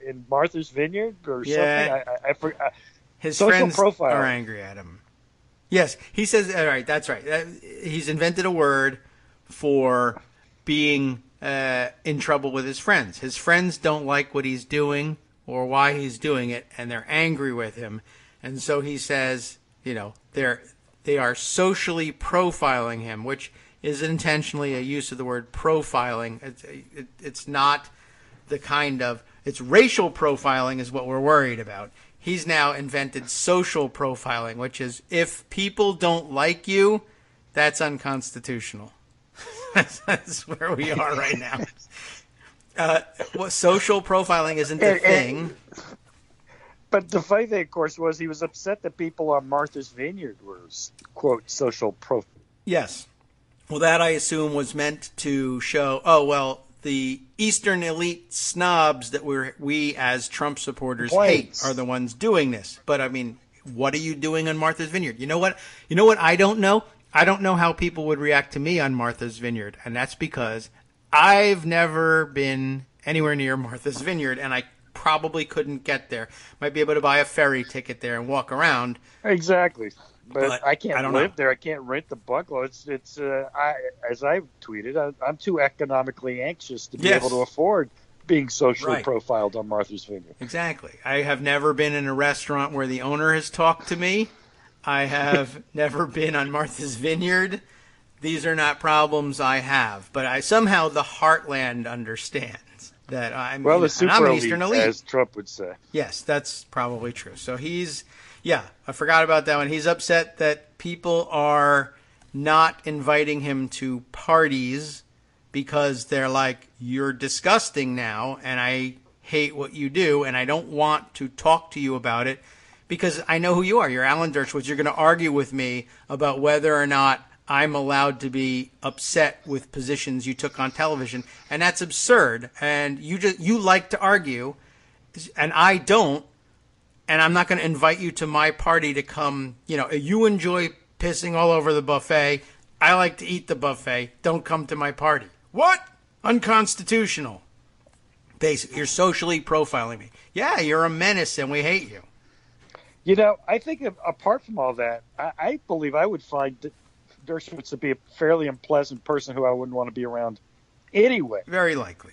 [SPEAKER 4] in Martha's Vineyard or something. I forgot.
[SPEAKER 3] His
[SPEAKER 4] social
[SPEAKER 3] friends
[SPEAKER 4] profile
[SPEAKER 3] are angry at him. Yes, he says. All right, that's right. He's invented a word for being in trouble with his friends. His friends don't like what he's doing or why he's doing it, and they're angry with him. And so he says, they are socially profiling him, which is intentionally a use of the word profiling. It's not the kind of, it's racial profiling is what we're worried about. He's now invented social profiling, which is if people don't like you, that's unconstitutional. That's where we are right now. Social profiling isn't a thing.
[SPEAKER 4] But the funny thing, of course, was he was upset that people on Martha's Vineyard were, quote, social profiling.
[SPEAKER 3] Yes. Well, that, I assume, was meant to show, the Eastern elite snobs that we as Trump supporters hate are the ones doing this. But, I mean, what are you doing on Martha's Vineyard? You know what I don't know? I don't know how people would react to me on Martha's Vineyard, and that's because I've never been anywhere near Martha's Vineyard, and I probably couldn't get there. Might be able to buy a ferry ticket there and walk around.
[SPEAKER 4] Exactly, but I can't live there. I can't rent the bungalow. It's as I tweeted, I'm too economically anxious to be able to afford being socially profiled on Martha's Vineyard.
[SPEAKER 3] Exactly. I have never been in a restaurant where the owner has talked to me. I have never been on Martha's Vineyard. These are not problems I have, but somehow the heartland understands that I'm
[SPEAKER 4] the super
[SPEAKER 3] an Eastern elite,
[SPEAKER 4] as Trump would say.
[SPEAKER 3] Yes, that's probably true. So I forgot about that one. He's upset that people are not inviting him to parties because they're like, you're disgusting now, and I hate what you do, and I don't want to talk to you about it because I know who you are. You're Alan Dershowitz. You're going to argue with me about whether or not I'm allowed to be upset with positions you took on television, and that's absurd. And you like to argue, and I don't, and I'm not going to invite you to my party to come. You enjoy pissing all over the buffet. I like to eat the buffet. Don't come to my party. What? Unconstitutional. Basically, you're socially profiling me. Yeah, you're a menace, and we hate you.
[SPEAKER 4] I think apart from all that, I believe I would find Dershowitz to be a fairly unpleasant person who I wouldn't want to be around anyway.
[SPEAKER 3] Very likely.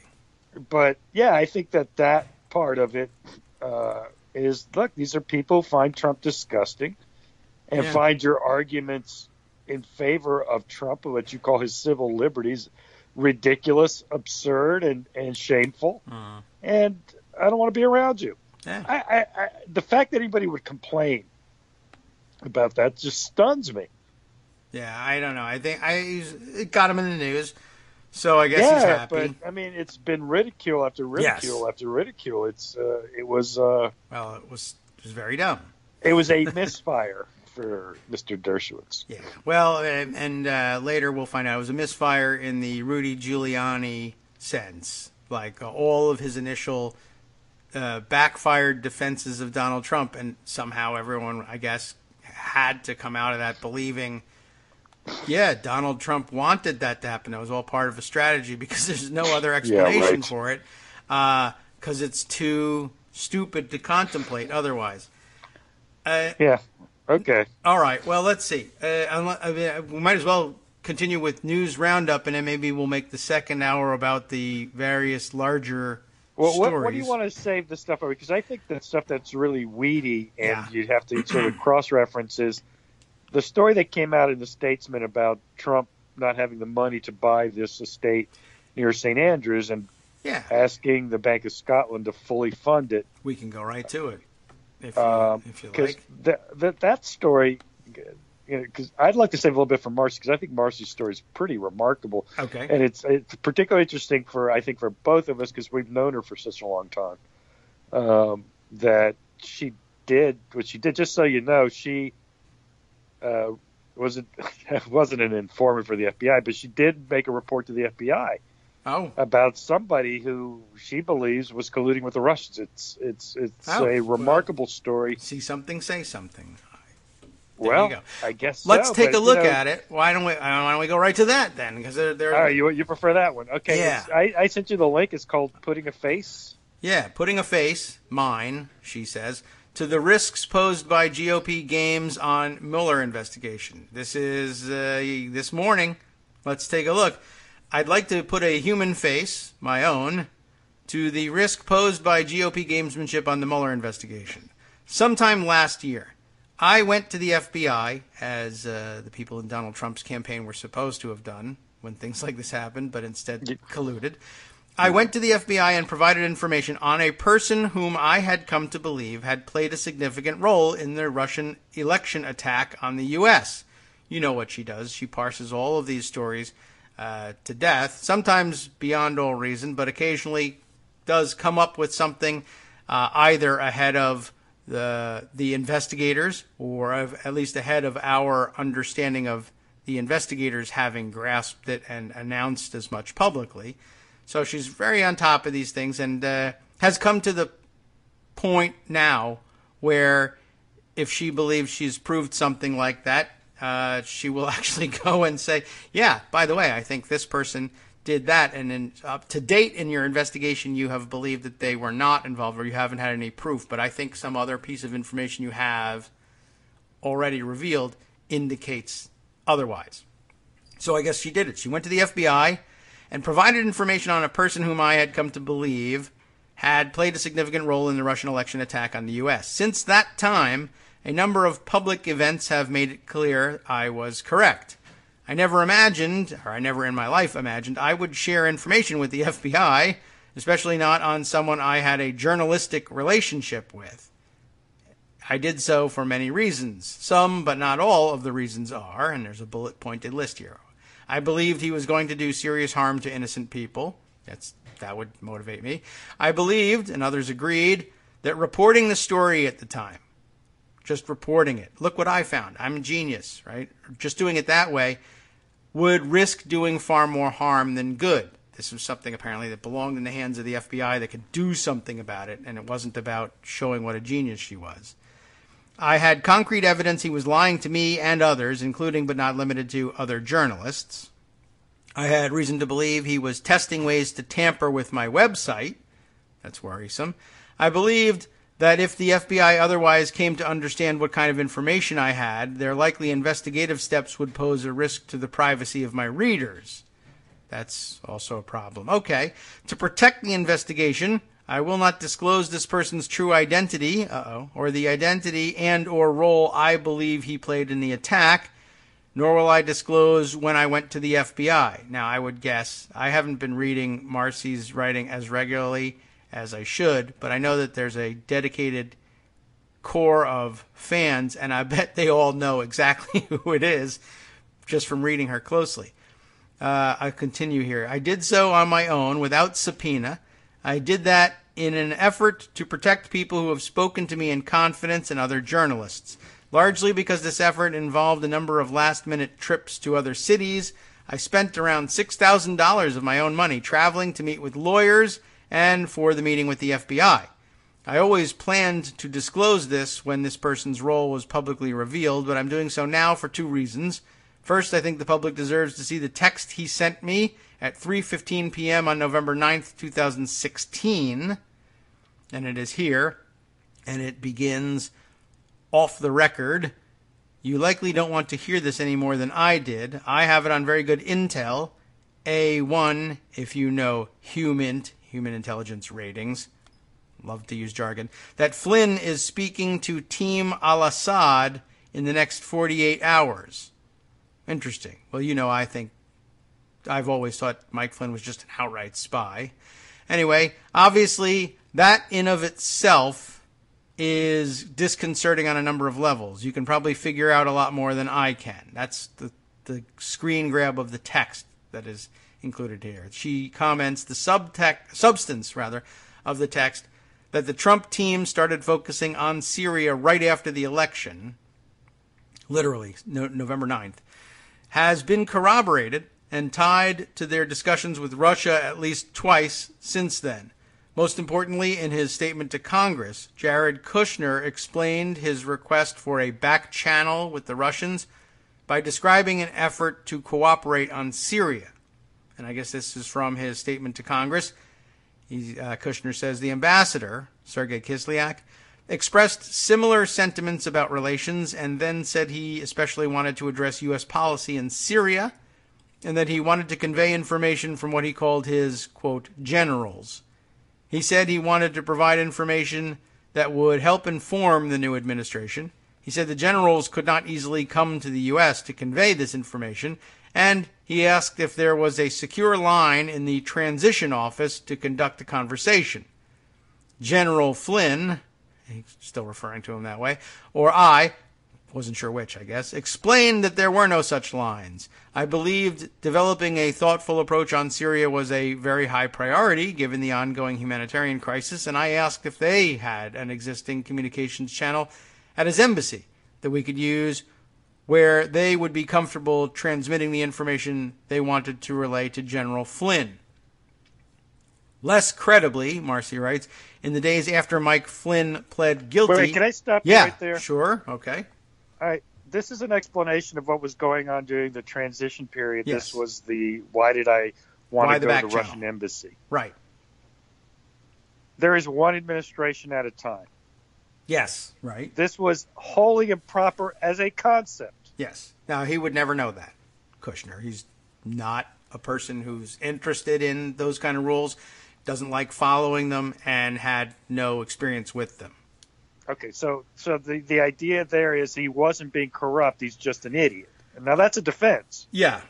[SPEAKER 4] But, I think that part of it is, look, these are people who find Trump disgusting and find your arguments in favor of Trump, what you call his civil liberties, ridiculous, absurd, and shameful. And I don't want to be around you. Yeah. The fact that anybody would complain about that just stuns me.
[SPEAKER 3] Yeah, I don't know. I think it got him in the news, so I guess he's happy.
[SPEAKER 4] Yeah, but I mean, it's been ridicule after ridicule after ridicule. It was
[SPEAKER 3] very dumb.
[SPEAKER 4] It was a misfire for Mr. Dershowitz.
[SPEAKER 3] Yeah. Well, and later we'll find out it was a misfire in the Rudy Giuliani sense. Like all of his initial backfired defenses of Donald Trump, and somehow everyone, I guess, had to come out of that believing, yeah, Donald Trump wanted that to happen. It was all part of a strategy because there's no other explanation for it, because it's too stupid to contemplate otherwise.
[SPEAKER 4] Yeah. Okay.
[SPEAKER 3] All right. Well, let's see. We might as well continue with news roundup, and then maybe we'll make the second hour about the various larger stories.
[SPEAKER 4] What do you want to save the stuff over? Because I think the stuff that's really weedy and you'd have to sort of cross-reference is the story that came out in the Statesman about Trump not having the money to buy this estate near St. Andrews and asking the Bank of Scotland to fully fund it.
[SPEAKER 3] We can go right to it if you like.
[SPEAKER 4] That story, because I'd like to save a little bit for Marcy, because I think Marcy's story is pretty remarkable.
[SPEAKER 3] Okay.
[SPEAKER 4] And it's particularly interesting for both of us, because we've known her for such a long time, that she did what she did. Just so you know, she wasn't an informant for the FBI, but she did make a report to the FBI about somebody who she believes was colluding with the Russians. It's a remarkable story.
[SPEAKER 3] See something, say something.
[SPEAKER 4] Well, I guess so.
[SPEAKER 3] Let's take a look at it. Why don't we go right to that then? Because they're
[SPEAKER 4] all right, you prefer that one? Okay.
[SPEAKER 3] Yeah.
[SPEAKER 4] I sent you the link. It's called "Putting a Face."
[SPEAKER 3] Yeah, putting a face, mine, she says, to the risks posed by GOP games on Mueller investigation. This is this morning. Let's take a look. I'd like to put a human face, my own, to the risk posed by GOP gamesmanship on the Mueller investigation. Sometime last year, I went to the FBI, as the people in Donald Trump's campaign were supposed to have done when things like this happened, but instead colluded. I went to the FBI and provided information on a person whom I had come to believe had played a significant role in the Russian election attack on the U.S. You know what she does. She parses all of these stories to death, sometimes beyond all reason, but occasionally does come up with something either ahead of the investigators, or at least ahead of our understanding of the investigators having grasped it and announced as much publicly. So she's very on top of these things, and has come to the point now where if she believes she's proved something like that, she will actually go and say, yeah, by the way, I think this person did that, and up to date in your investigation, you have believed that they were not involved, or you haven't had any proof, but I think some other piece of information you have already revealed indicates otherwise. So I guess she did it. She went to the FBI and provided information on a person whom I had come to believe had played a significant role in the Russian election attack on the U.S. Since that time, a number of public events have made it clear I was correct. I never imagined, or I never in my life imagined, I would share information with the FBI, especially not on someone I had a journalistic relationship with. I did so for many reasons. Some, but not all, of the reasons are, and there's a bullet-pointed list here. I believed he was going to do serious harm to innocent people. That would motivate me. I believed, and others agreed, that reporting the story at the time, just reporting it, look what I found, I'm a genius, right? Just doing it that way would risk doing far more harm than good. This was something apparently that belonged in the hands of the FBI that could do something about it, and it wasn't about showing what a genius she was. I had concrete evidence he was lying to me and others, including but not limited to other journalists. I had reason to believe he was testing ways to tamper with my website. That's worrisome. I believed that if the FBI otherwise came to understand what kind of information I had, their likely investigative steps would pose a risk to the privacy of my readers. That's also a problem. Okay. To protect the investigation, I will not disclose this person's true identity, or the identity and or role I believe he played in the attack, nor will I disclose when I went to the FBI. Now, I would guess, I haven't been reading Marcy's writing as regularly as I should, but I know that there's a dedicated core of fans, and I bet they all know exactly who it is just from reading her closely. I continue here. I did so on my own without subpoena. I did that in an effort to protect people who have spoken to me in confidence and other journalists. Largely because this effort involved a number of last-minute trips to other cities, I spent around $6,000 of my own money traveling to meet with lawyers and for the meeting with the FBI. I always planned to disclose this when this person's role was publicly revealed, but I'm doing so now for two reasons. First, I think the public deserves to see the text he sent me at 3:15 p.m. on November 9th, 2016. And it is here, and it begins, "Off the record. You likely don't want to hear this any more than I did. I have it on very good intel. A1, if you know human intelligence ratings." Love to use jargon. "That Flynn is speaking to Team al-Assad in the next 48 hours. Interesting. Well, I think I've always thought Mike Flynn was just an outright spy. Anyway, obviously, that in of itself is disconcerting on a number of levels. You can probably figure out a lot more than I can. That's the screen grab of the text that is included here. She comments the substance of the text, that the Trump team started focusing on Syria right after the election, literally November 9th, has been corroborated and tied to their discussions with Russia at least twice since then. Most importantly, in his statement to Congress, Jared Kushner explained his request for a back channel with the Russians by describing an effort to cooperate on Syria. And I guess this is from his statement to Congress. Kushner says the ambassador, Sergei Kislyak, expressed similar sentiments about relations and then said he especially wanted to address U.S. policy in Syria and that he wanted to convey information from what he called his, quote, generals. He said he wanted to provide information that would help inform the new administration. He said the generals could not easily come to the U.S. to convey this information, and he asked if there was a secure line in the transition office to conduct the conversation. General Flynn, he's still referring to him that way, or I, wasn't sure which, I guess, explained that there were no such lines. I believed developing a thoughtful approach on Syria was a very high priority given the ongoing humanitarian crisis, and I asked if they had an existing communications channel at his embassy that we could use where they would be comfortable transmitting the information they wanted to relay to General Flynn. Less credibly, Marcy writes, in the days after Mike Flynn pled guilty...
[SPEAKER 4] Wait, can I stop you
[SPEAKER 3] yeah,
[SPEAKER 4] right there?
[SPEAKER 3] Sure, okay.
[SPEAKER 4] All right. This is an explanation of what was going on during the transition period.
[SPEAKER 3] Yes.
[SPEAKER 4] This was why did I want to go to the
[SPEAKER 3] channel.
[SPEAKER 4] Russian embassy?
[SPEAKER 3] Right.
[SPEAKER 4] There is one administration at a time.
[SPEAKER 3] Yes, right.
[SPEAKER 4] This was wholly improper as a concept.
[SPEAKER 3] Yes. Now, he would never know that, Kushner. He's not a person who's interested in those kind of rules, doesn't like following them, and had no experience with them.
[SPEAKER 4] Okay, so the idea there is he wasn't being corrupt, he's just an idiot. Now, that's a defense.
[SPEAKER 3] Yeah.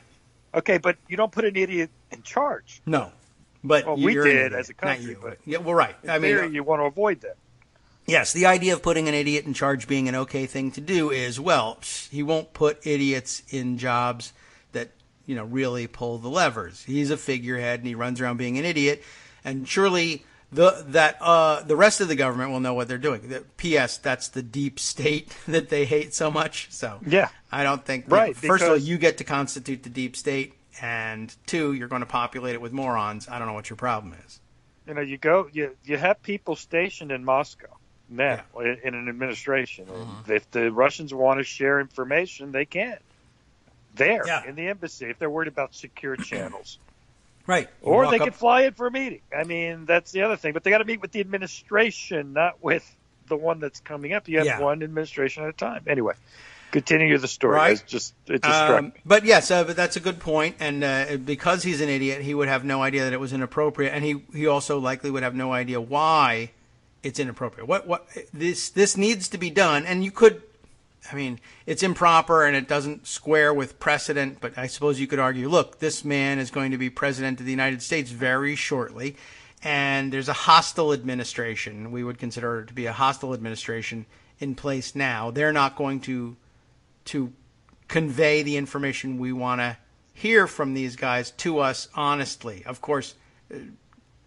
[SPEAKER 4] Okay, but you don't put an idiot in charge.
[SPEAKER 3] No. But
[SPEAKER 4] well, we did as a country.
[SPEAKER 3] You,
[SPEAKER 4] but
[SPEAKER 3] yeah, well, right.
[SPEAKER 4] I mean, you want to avoid that.
[SPEAKER 3] Yes, the idea of putting an idiot in charge being an okay thing to do is, well, he won't put idiots in jobs that, really pull the levers. He's a figurehead and he runs around being an idiot. And surely the rest of the government will know what they're doing. P.S. That's the deep state that they hate so much. So
[SPEAKER 4] yeah,
[SPEAKER 3] I don't think.
[SPEAKER 4] Right.
[SPEAKER 3] First of all, you get to constitute the deep state, and two, you're going to populate it with morons. I don't know what your problem is.
[SPEAKER 4] You have people stationed in Moscow now in an administration. Mm-hmm. If the Russians want to share information, they can. In the embassy, if they're worried about secure channels.
[SPEAKER 3] Right.
[SPEAKER 4] Or they could fly in for a meeting. I mean, that's the other thing. But they got to meet with the administration, not with the one that's coming up. You have one administration at a time. Anyway, continue the story.
[SPEAKER 3] Right.
[SPEAKER 4] It just struck me.
[SPEAKER 3] But yes, but that's a good point. And because he's an idiot, he would have no idea that it was inappropriate. And he also likely would have no idea why it's inappropriate. What this needs to be done. And you could, it's improper and it doesn't square with precedent, but I suppose you could argue, look, this man is going to be president of the United States very shortly, and there's a hostile administration. We would consider it to be a hostile administration in place now. They're not going to convey the information we want to hear from these guys to us honestly. Of course,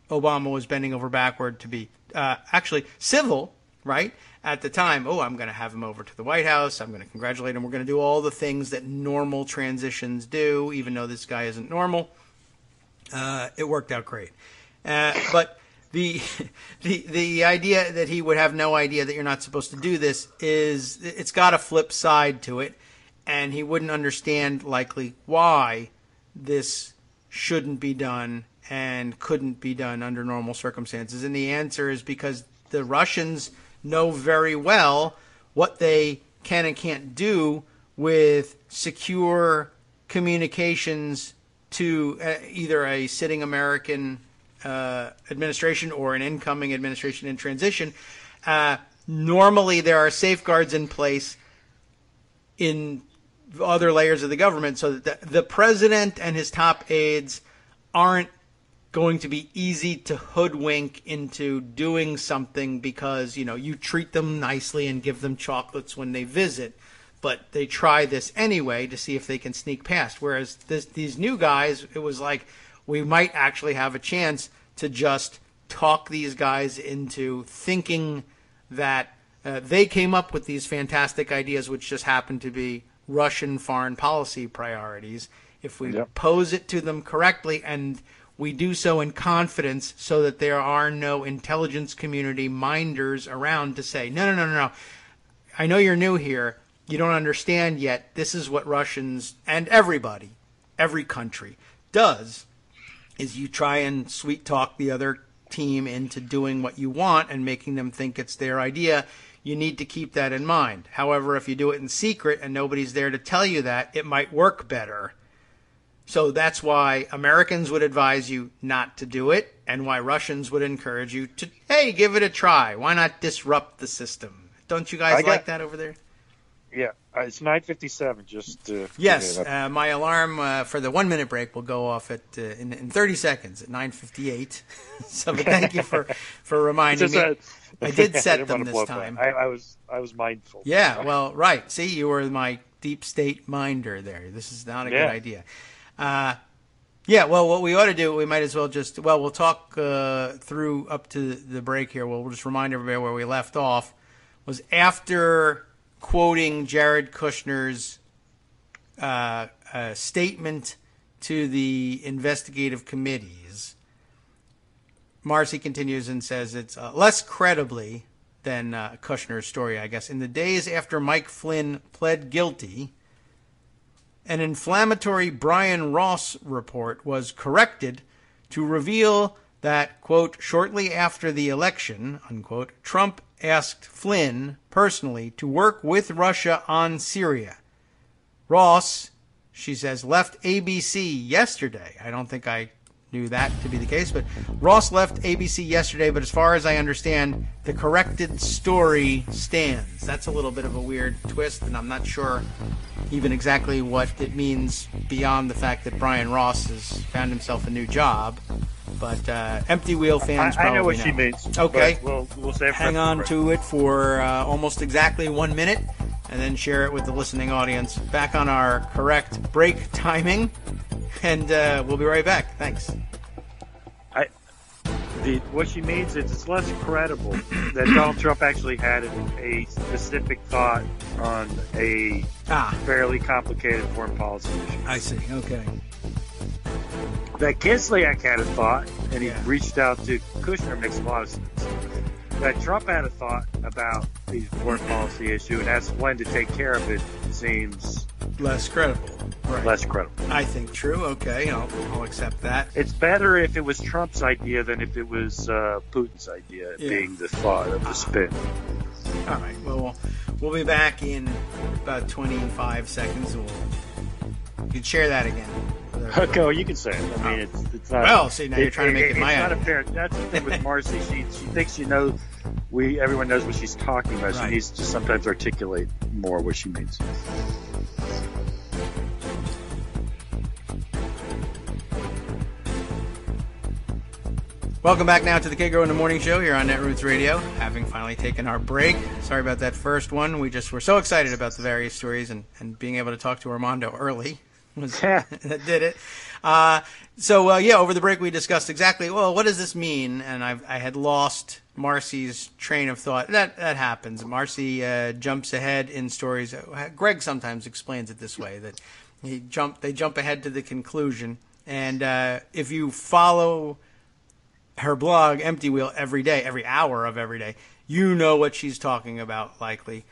[SPEAKER 3] Obama was bending over backward to be actually civil right? At the time, I'm going to have him over to the White House. I'm going to congratulate him. We're going to do all the things that normal transitions do, even though this guy isn't normal. It worked out great. But the idea that he would have no idea that you're not supposed to do this it's got a flip side to it, and he wouldn't understand likely why this shouldn't be done and couldn't be done under normal circumstances. And the answer is because the Russians know very well what they can and can't do with secure communications to either a sitting American administration or an incoming administration in transition. Normally, there are safeguards in place in other layers of the government so that the president and his top aides aren't going to be easy to hoodwink into doing something because, you treat them nicely and give them chocolates when they visit, but they try this anyway to see if they can sneak past. Whereas these new guys, it was like, we might actually have a chance to just talk these guys into thinking that they came up with these fantastic ideas, which just happen to be Russian foreign policy priorities. If we pose it to them correctly, and we do so in confidence so that there are no intelligence community minders around to say, no. I know you're new here. You don't understand yet. This is what Russians and everybody, every country does, is you try and sweet talk the other team into doing what you want and making them think it's their idea. You need to keep that in mind. However, if you do it in secret and nobody's there to tell you that, it might work better. So that's why Americans would advise you not to do it, and why Russians would encourage you to, hey, give it a try. Why not disrupt the system? Don't you guys like that over there?
[SPEAKER 4] Yeah, it's 9:57. Just
[SPEAKER 3] yes, my alarm for the 1 minute break will go off at in 30 seconds at 9:58. So, but thank you for reminding me. I did set them this time.
[SPEAKER 4] I was mindful.
[SPEAKER 3] Yeah, well, right. See, you were my deep state minder there. This is not a good idea. Well, what we ought to do, we might as well we'll talk through up to the break here. We'll just remind everybody where we left off was after quoting Jared Kushner's statement to the investigative committees. Marcy continues and says it's less credibly than Kushner's story, I guess. In the days after Mike Flynn pled guilty, an inflammatory Brian Ross report was corrected to reveal that, quote, shortly after the election, unquote, Trump asked Flynn personally to work with Russia on Syria. Ross, she says, left ABC yesterday. I don't think I knew that to be the case, but Ross left ABC yesterday, but as far as I understand, the corrected story stands. That's a little bit of a weird twist, and I'm not sure even exactly what it means beyond the fact that Brian Ross has found himself a new job. But Empty Wheel fans probably
[SPEAKER 4] I know what she means.
[SPEAKER 3] Okay.
[SPEAKER 4] We'll save
[SPEAKER 3] Hang on to it for almost exactly 1 minute, and then share it with the listening audience. Back on our correct break timing, and we'll be right back. Thanks.
[SPEAKER 4] What she means is it's less credible that Donald Trump actually had a specific thought on a fairly complicated foreign policy issue.
[SPEAKER 3] I see. Okay.
[SPEAKER 4] That Kislyak had a thought, and he reached out to Kushner, makes a lot of sense. That Trump had a thought about the foreign policy issue and asked Flynn to take care of it seems
[SPEAKER 3] less credible. Right.
[SPEAKER 4] Less credible.
[SPEAKER 3] I think true. Okay, I'll accept that.
[SPEAKER 4] It's better if it was Trump's idea than if it was Putin's idea, being the thought of the spin.
[SPEAKER 3] All right. Well, we'll be back in about 25 seconds. You can share that again.
[SPEAKER 4] Okay, well, you can say it. I mean, it's not.
[SPEAKER 3] Well, see, now you're trying to make it my
[SPEAKER 4] idea.
[SPEAKER 3] idea.
[SPEAKER 4] It's not a fair. That's the thing with Marcy. She thinks everyone knows what she's talking about. Right. She needs to sometimes articulate more what she means.
[SPEAKER 3] Welcome back now to the Kagro in the Morning Show here on Netroots Radio, having finally taken our break. Sorry about that first one. We just were so excited about the various stories and being able to talk to Armando early. that did it. Over the break we discussed exactly, well, what does this mean? And I had lost Marcy's train of thought. That happens. Marcy jumps ahead in stories. Greg sometimes explains it this way, that they jump ahead to the conclusion. And if you follow her blog, Empty Wheel, every day, every hour of every day, you know what she's talking about, likely.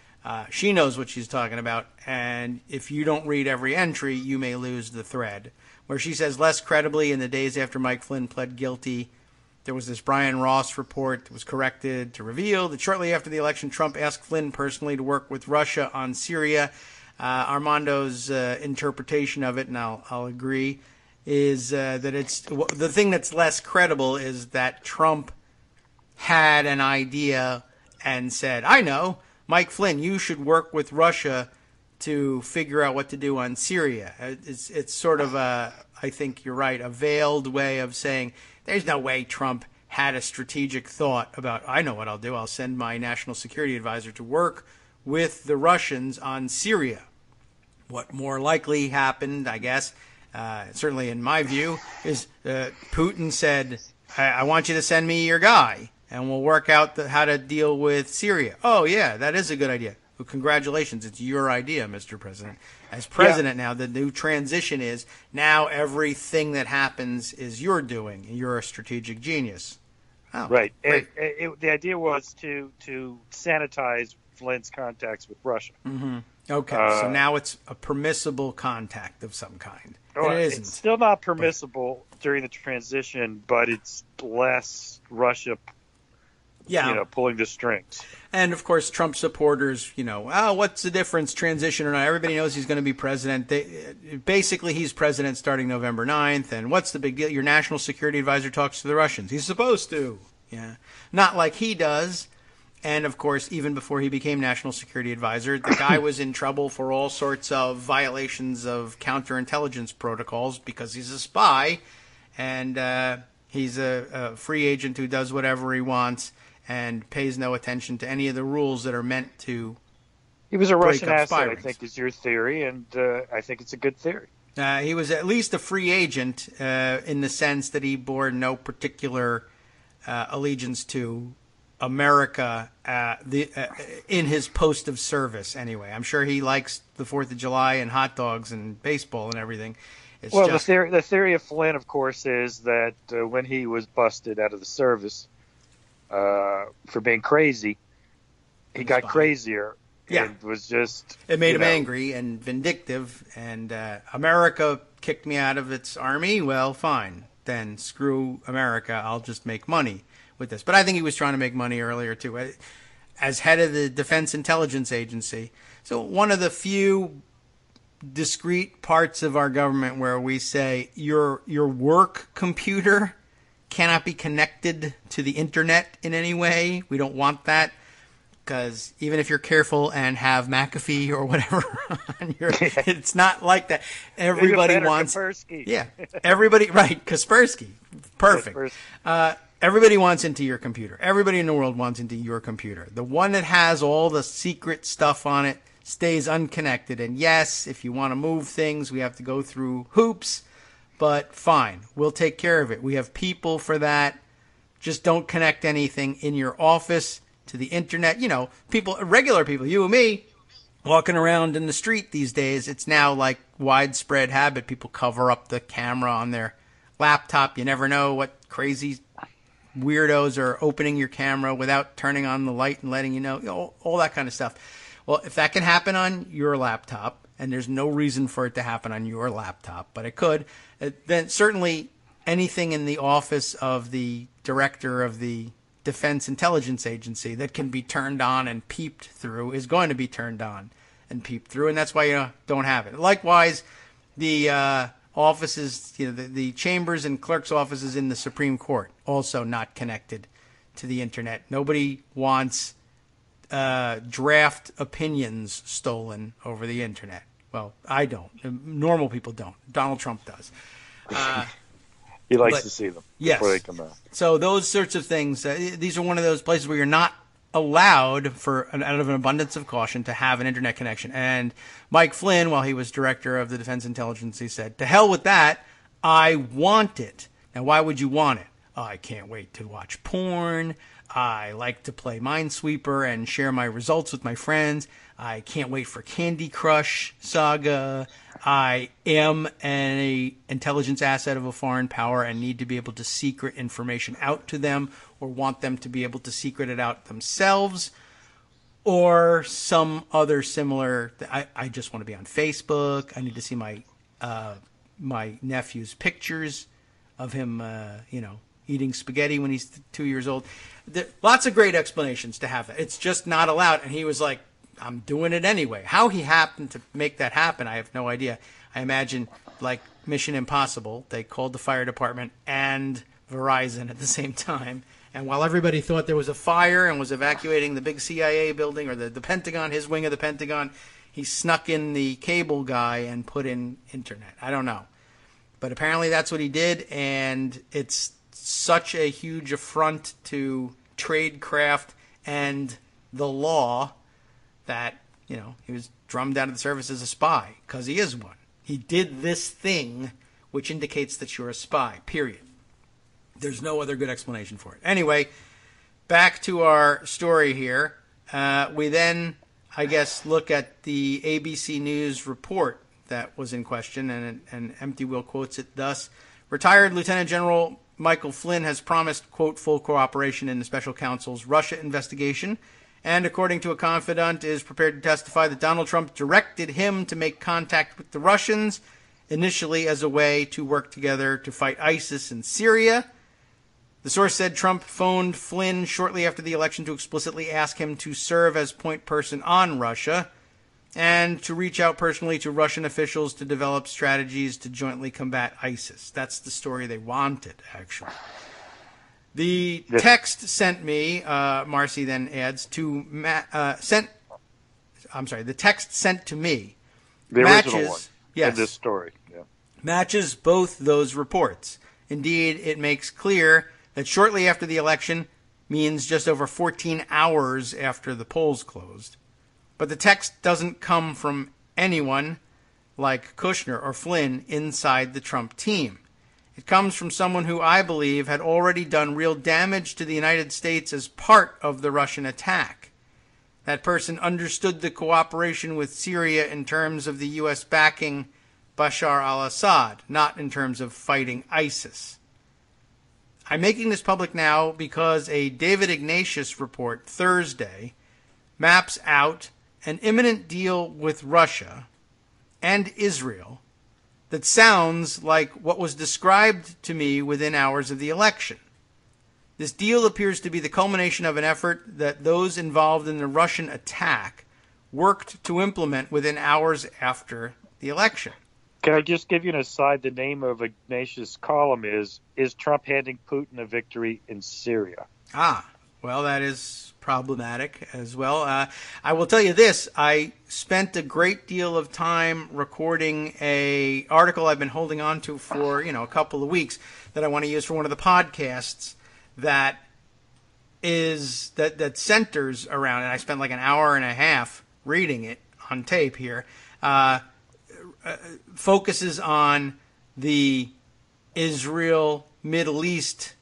[SPEAKER 3] She knows what she's talking about, and if you don't read every entry, you may lose the thread. Where she says less credibly, in the days after Mike Flynn pled guilty, there was this Brian Ross report that was corrected to reveal that shortly after the election, Trump asked Flynn personally to work with Russia on Syria. Armando's interpretation of it, and I'll agree, is that it's the thing that's less credible is that Trump had an idea and said, I know, Mike Flynn, you should work with Russia to figure out what to do on Syria. It's sort of I think you're right, a veiled way of saying there's no way Trump had a strategic thought about, I know what I'll do. I'll send my national security advisor to work with the Russians on Syria. What more likely happened, I guess, certainly in my view, is Putin said, I want you to send me your guy, and we'll work out how to deal with Syria. Oh, yeah, that is a good idea. Well, congratulations, it's your idea, Mr. President. As president now, the new transition is now everything that happens is your doing. You're a strategic genius. Oh,
[SPEAKER 4] right. The idea was to sanitize Flynn's contacts with Russia.
[SPEAKER 3] Mm-hmm. Okay, so now it's a permissible contact of some kind. It isn't.
[SPEAKER 4] It's still not permissible during the transition, but it's less Russia pulling the strings.
[SPEAKER 3] And, of course, Trump supporters, what's the difference, transition or not? Everybody knows he's going to be president. Basically, he's president starting November 9th, and what's the big deal? Your national security advisor talks to the Russians. He's supposed to. Yeah, not like he does. And, of course, even before he became national security advisor, the guy was in trouble for all sorts of violations of counterintelligence protocols because he's a spy, and he's a free agent who does whatever he wants and pays no attention to any of the rules that are meant to.
[SPEAKER 4] He was a Russian asset, I think, is your theory, and I think it's a good theory.
[SPEAKER 3] He was at least a free agent in the sense that he bore no particular allegiance to America in his post of service, anyway. I'm sure he likes the 4th of July and hot dogs and baseball and everything.
[SPEAKER 4] The theory of Flynn, of course, is that when he was busted out of the service for being crazy, he got crazier.
[SPEAKER 3] Yeah.
[SPEAKER 4] It was just...
[SPEAKER 3] It made him angry and vindictive, and America kicked me out of its army. Well, fine. Then screw America. I'll just make money with this. But I think he was trying to make money earlier, too. As head of the Defense Intelligence Agency. So one of the few discrete parts of our government where we say your work computer cannot be connected to the internet in any way. We don't want that. Because even if you're careful and have McAfee or whatever on your, it's not like that. Everybody wants,
[SPEAKER 4] Kaspersky.
[SPEAKER 3] Yeah, everybody, right? Kaspersky, perfect. Everybody wants into your computer. Everybody in the world wants into your computer. The one that has all the secret stuff on it stays unconnected. And yes, if you want to move things, we have to go through hoops. But fine, we'll take care of it. We have people for that. Just don't connect anything in your office to the internet. People, regular people, you and me, walking around in the street these days, it's now like widespread habit. People cover up the camera on their laptop. You never know what crazy weirdos are opening your camera without turning on the light and letting you know, all that kind of stuff. Well, if that can happen on your laptop, and there's no reason for it to happen on your laptop, but it could, then certainly anything in the office of the director of the Defense Intelligence Agency that can be turned on and peeped through is going to be turned on and peeped through, and that's why you don't have it. Likewise, the offices, the chambers and clerks' offices in the Supreme Court, also not connected to the internet. Nobody wants draft opinions stolen over the internet. Well, I don't. Normal people don't. Donald Trump does.
[SPEAKER 4] He likes to see them
[SPEAKER 3] before
[SPEAKER 4] they come out.
[SPEAKER 3] So those sorts of things, these are one of those places where you're not allowed, out of an abundance of caution, to have an internet connection. And Mike Flynn, while he was director of the Defense Intelligence, he said, "To hell with that. I want it." Now, why would you want it? I can't wait to watch porn. I like to play Minesweeper and share my results with my friends. I can't wait for Candy Crush Saga. I am an intelligence asset of a foreign power and need to be able to secret information out to them, or want them to be able to secret it out themselves, or some other similar. I just want to be on Facebook. I need to see my nephew's pictures of him, eating spaghetti when he's 2 years old. Lots of great explanations to have that. It's just not allowed. And he was like, I'm doing it anyway. How he happened to make that happen, I have no idea. I imagine, like Mission Impossible, they called the fire department and Verizon at the same time. And while everybody thought there was a fire and was evacuating the big CIA building, or the Pentagon, his wing of the Pentagon, he snuck in the cable guy and put in internet. I don't know. But apparently that's what he did, and it's such a huge affront to tradecraft and the law that, he was drummed out of the service as a spy, because he is one. He did this thing, which indicates that you're a spy, period. There's no other good explanation for it. Anyway, back to our story here. We then, I guess, look at the ABC News report that was in question, and Empty Wheel quotes it thus: "Retired Lieutenant General Michael Flynn has promised, quote, full cooperation in the special counsel's Russia investigation, and according to a confidant, is prepared to testify that Donald Trump directed him to make contact with the Russians, initially as a way to work together to fight ISIS in Syria." The source said Trump phoned Flynn shortly after the election to explicitly ask him to serve as point person on Russia, and to reach out personally to Russian officials to develop strategies to jointly combat ISIS. That's the story they wanted, actually. The text sent me, Marcy then adds, the text sent to me
[SPEAKER 4] the
[SPEAKER 3] matches,
[SPEAKER 4] original one,
[SPEAKER 3] yes,
[SPEAKER 4] in this story, yeah,
[SPEAKER 3] matches both those reports. Indeed, it makes clear that shortly after the election means just over 14 hours after the polls closed. But the text doesn't come from anyone like Kushner or Flynn inside the Trump team. It comes from someone who I believe had already done real damage to the United States as part of the Russian attack. That person understood the cooperation with Syria in terms of the U.S. backing Bashar al-Assad, not in terms of fighting ISIS. I'm making this public now because a David Ignatius report Thursday maps out an imminent deal with Russia and Israel that sounds like what was described to me within hours of the election. This deal appears to be the culmination of an effort that those involved in the Russian attack worked to implement within hours after the election.
[SPEAKER 4] Can I just give you an aside? The name of Ignatius' column is Trump handing Putin a victory in Syria?
[SPEAKER 3] Well, that is problematic as well. I will tell you this. I spent a great deal of time recording a article I've been holding on to for, a couple of weeks that I want to use for one of the podcasts that centers around, and I spent like an hour and a half reading it on tape here, focuses on the Israel-Middle East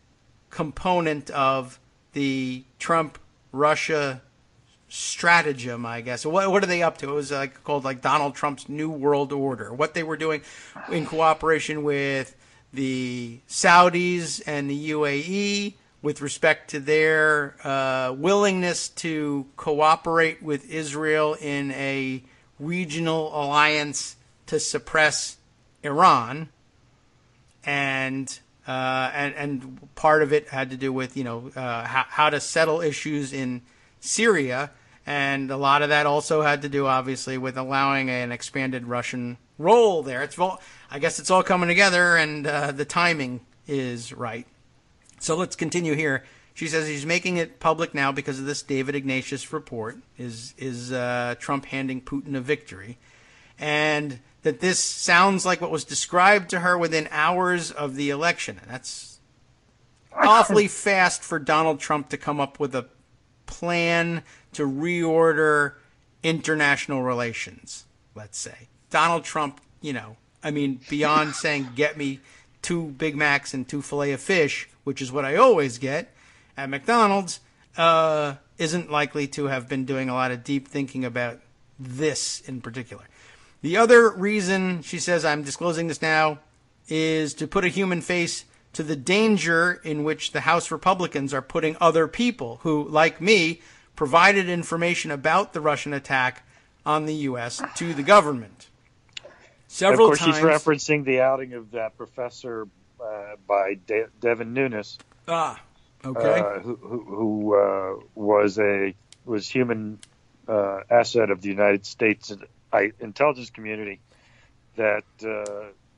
[SPEAKER 3] component of the Trump-Russia stratagem, I guess. What are they up to? It was called Donald Trump's New World Order. What they were doing in cooperation with the Saudis and the UAE with respect to their willingness to cooperate with Israel in a regional alliance to suppress Iran, and part of it had to do with how to settle issues in Syria, and a lot of that also had to do, obviously, with allowing an expanded Russian role there. I guess it's all coming together, and the timing is right. So let's continue here. She says he's making it public now because of this David Ignatius report. Is Trump handing Putin a victory, and that this sounds like what was described to her within hours of the election. And that's awfully fast for Donald Trump to come up with a plan to reorder international relations, let's say. Donald Trump, beyond saying, get me 2 Big Macs and 2 filet of fish, which is what I always get at McDonald's, isn't likely to have been doing a lot of deep thinking about this in particular. The other reason she says I'm disclosing this now is to put a human face to the danger in which the House Republicans are putting other people who, like me, provided information about the Russian attack on the U.S. to the government. Several
[SPEAKER 4] times. Of course,
[SPEAKER 3] times,
[SPEAKER 4] she's referencing the outing of that professor by Devin Nunes.
[SPEAKER 3] Okay.
[SPEAKER 4] Who was human asset of the United States intelligence community. That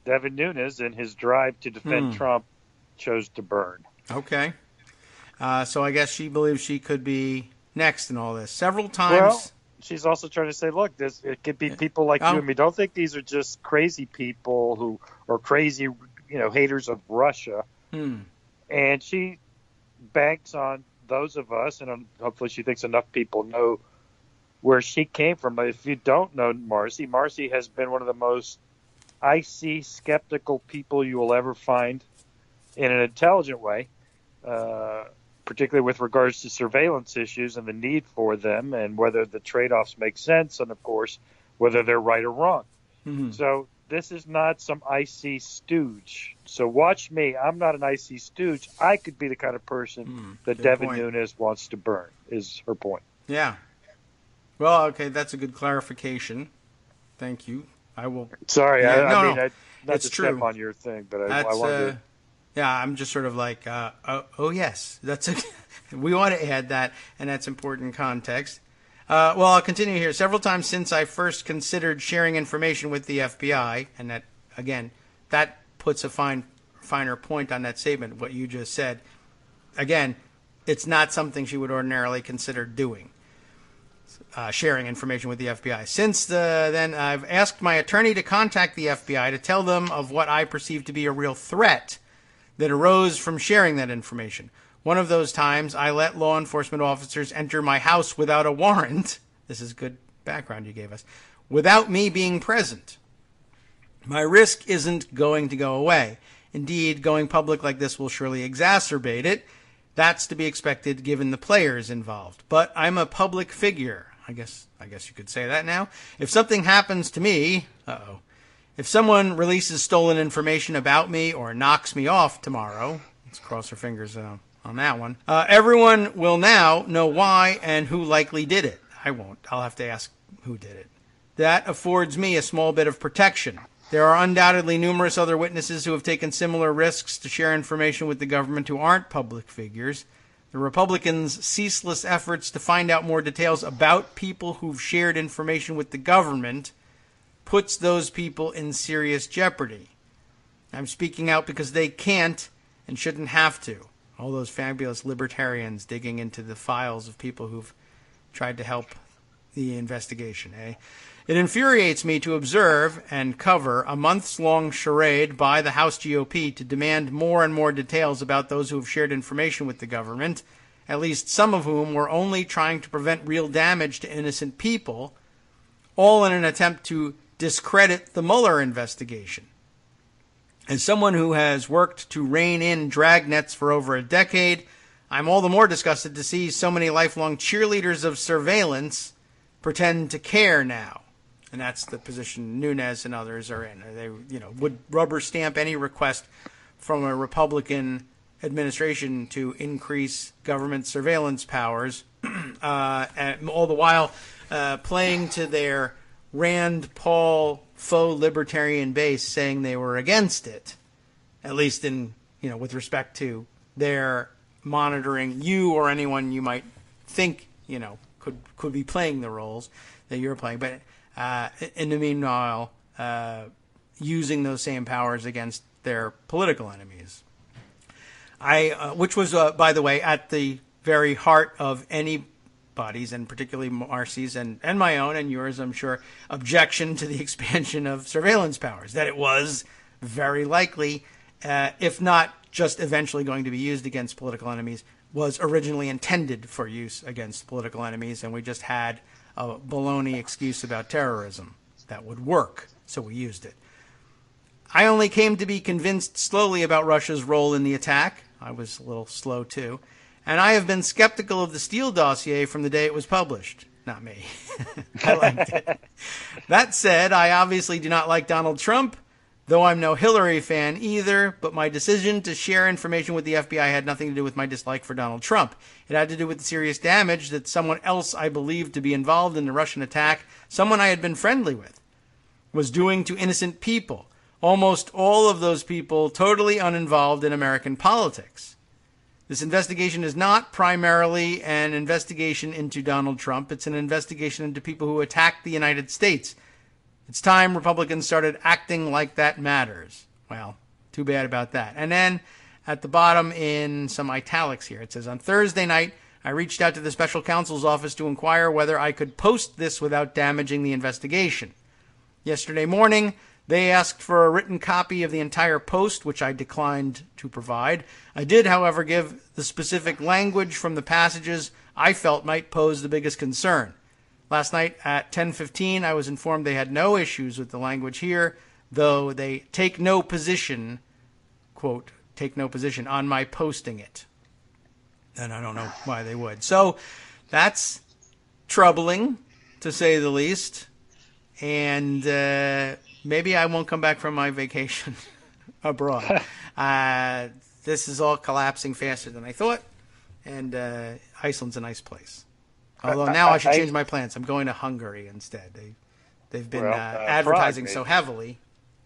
[SPEAKER 4] Devin Nunes, in his drive to defend Trump, chose to burn.
[SPEAKER 3] Okay. So I guess she believes she could be next in all this. Several times.
[SPEAKER 4] Well, she's also trying to say, look, it could be people like you and me. Don't think these are just crazy people who are crazy, haters of Russia. And she banks on those of us, and hopefully she thinks enough people know where she came from. But if you don't know Marcy has been one of the most icy, skeptical people you will ever find in an intelligent way, particularly with regards to surveillance issues and the need for them and whether the trade-offs make sense and, of course, whether they're right or wrong. So this is not some icy stooge. So watch me. I'm not an icy stooge. I could be the kind of person that Devin Nunes wants to burn, is her point.
[SPEAKER 3] Yeah. Well, okay, that's a good clarification. Thank you. I will.
[SPEAKER 4] Sorry,
[SPEAKER 3] yeah,
[SPEAKER 4] not
[SPEAKER 3] it's
[SPEAKER 4] to
[SPEAKER 3] true.
[SPEAKER 4] step on your thing, but I wanted to.
[SPEAKER 3] Yeah, I'm just sort of like, oh yes, we want to add that, and that's important context. Well, I'll continue here. Several times since I first considered sharing information with the FBI, and that, again, that puts a finer point on that statement, what you just said. Again, it's not something she would ordinarily consider doing. Sharing information with the FBI. Since then, I've asked my attorney to contact the FBI to tell them of what I perceive to be a real threat that arose from sharing that information. One of those times, I let law enforcement officers enter my house without a warrant. This is good background you gave us. Without me being present. My risk isn't going to go away. Indeed, going public like this will surely exacerbate it. That's to be expected given the players involved. But I'm a public figure. I guess you could say that now. If something happens to me, if someone releases stolen information about me or knocks me off tomorrow, let's cross our fingers on that one, everyone will now know why and who likely did it. I won't. I'll have to ask who did it. That affords me a small bit of protection. There are undoubtedly numerous other witnesses who have taken similar risks to share information with the government who aren't public figures. The Republicans' ceaseless efforts to find out more details about people who've shared information with the government puts those people in serious jeopardy. I'm speaking out because they can't and shouldn't have to. All those fabulous libertarians digging into the files of people who've tried to help the investigation, eh? It infuriates me to observe and cover a months-long charade by the House GOP to demand more and more details about those who have shared information with the government, at least some of whom were only trying to prevent real damage to innocent people, all in an attempt to discredit the Mueller investigation. As someone who has worked to rein in dragnets for over a decade, I'm all the more disgusted to see so many lifelong cheerleaders of surveillance pretend to care now. And that's the position Nunes and others are in. They, would rubber stamp any request from a Republican administration to increase government surveillance powers, and all the while playing to their Rand Paul faux libertarian base, saying they were against it, at least in with respect to their monitoring you or anyone you might think could be playing the roles that you're playing, but in the meanwhile using those same powers against their political enemies. Which was, by the way, at the very heart of anybody's, and particularly Marcy's and my own and yours, I'm sure, objection to the expansion of surveillance powers, that it was very likely, if not just eventually going to be used against political enemies, was originally intended for use against political enemies, and we just had a baloney excuse about terrorism that would work, so we used it. I only came to be convinced slowly about Russia's role in the attack. I was a little slow, too. And I have been skeptical of the Steele dossier from the day it was published. Not me. I liked it. That said, I obviously do not like Donald Trump, though I'm no Hillary fan either, but my decision to share information with the FBI had nothing to do with my dislike for Donald Trump. It had to do with the serious damage that someone else I believed to be involved in the Russian attack, someone I had been friendly with, was doing to innocent people. Almost all of those people totally uninvolved in American politics. This investigation is not primarily an investigation into Donald Trump. It's an investigation into people who attacked the United States. It's time Republicans started acting like that matters. Well, too bad about that. And then at the bottom in some italics here, it says, on Thursday night, I reached out to the special counsel's office to inquire whether I could post this without damaging the investigation. Yesterday morning, they asked for a written copy of the entire post, which I declined to provide. I did, however, give the specific language from the passages I felt might pose the biggest concern. Last night at 10:15, I was informed they had no issues with the language here, though they take no position, quote, take no position on my posting it. And I don't know why they would. So that's troubling, to say the least. And maybe I won't come back from my vacation abroad. This is all collapsing faster than I thought. And Iceland's a nice place. Although now I should change my plans. I'm going to Hungary instead. They've been advertising
[SPEAKER 4] Prague,
[SPEAKER 3] so heavily.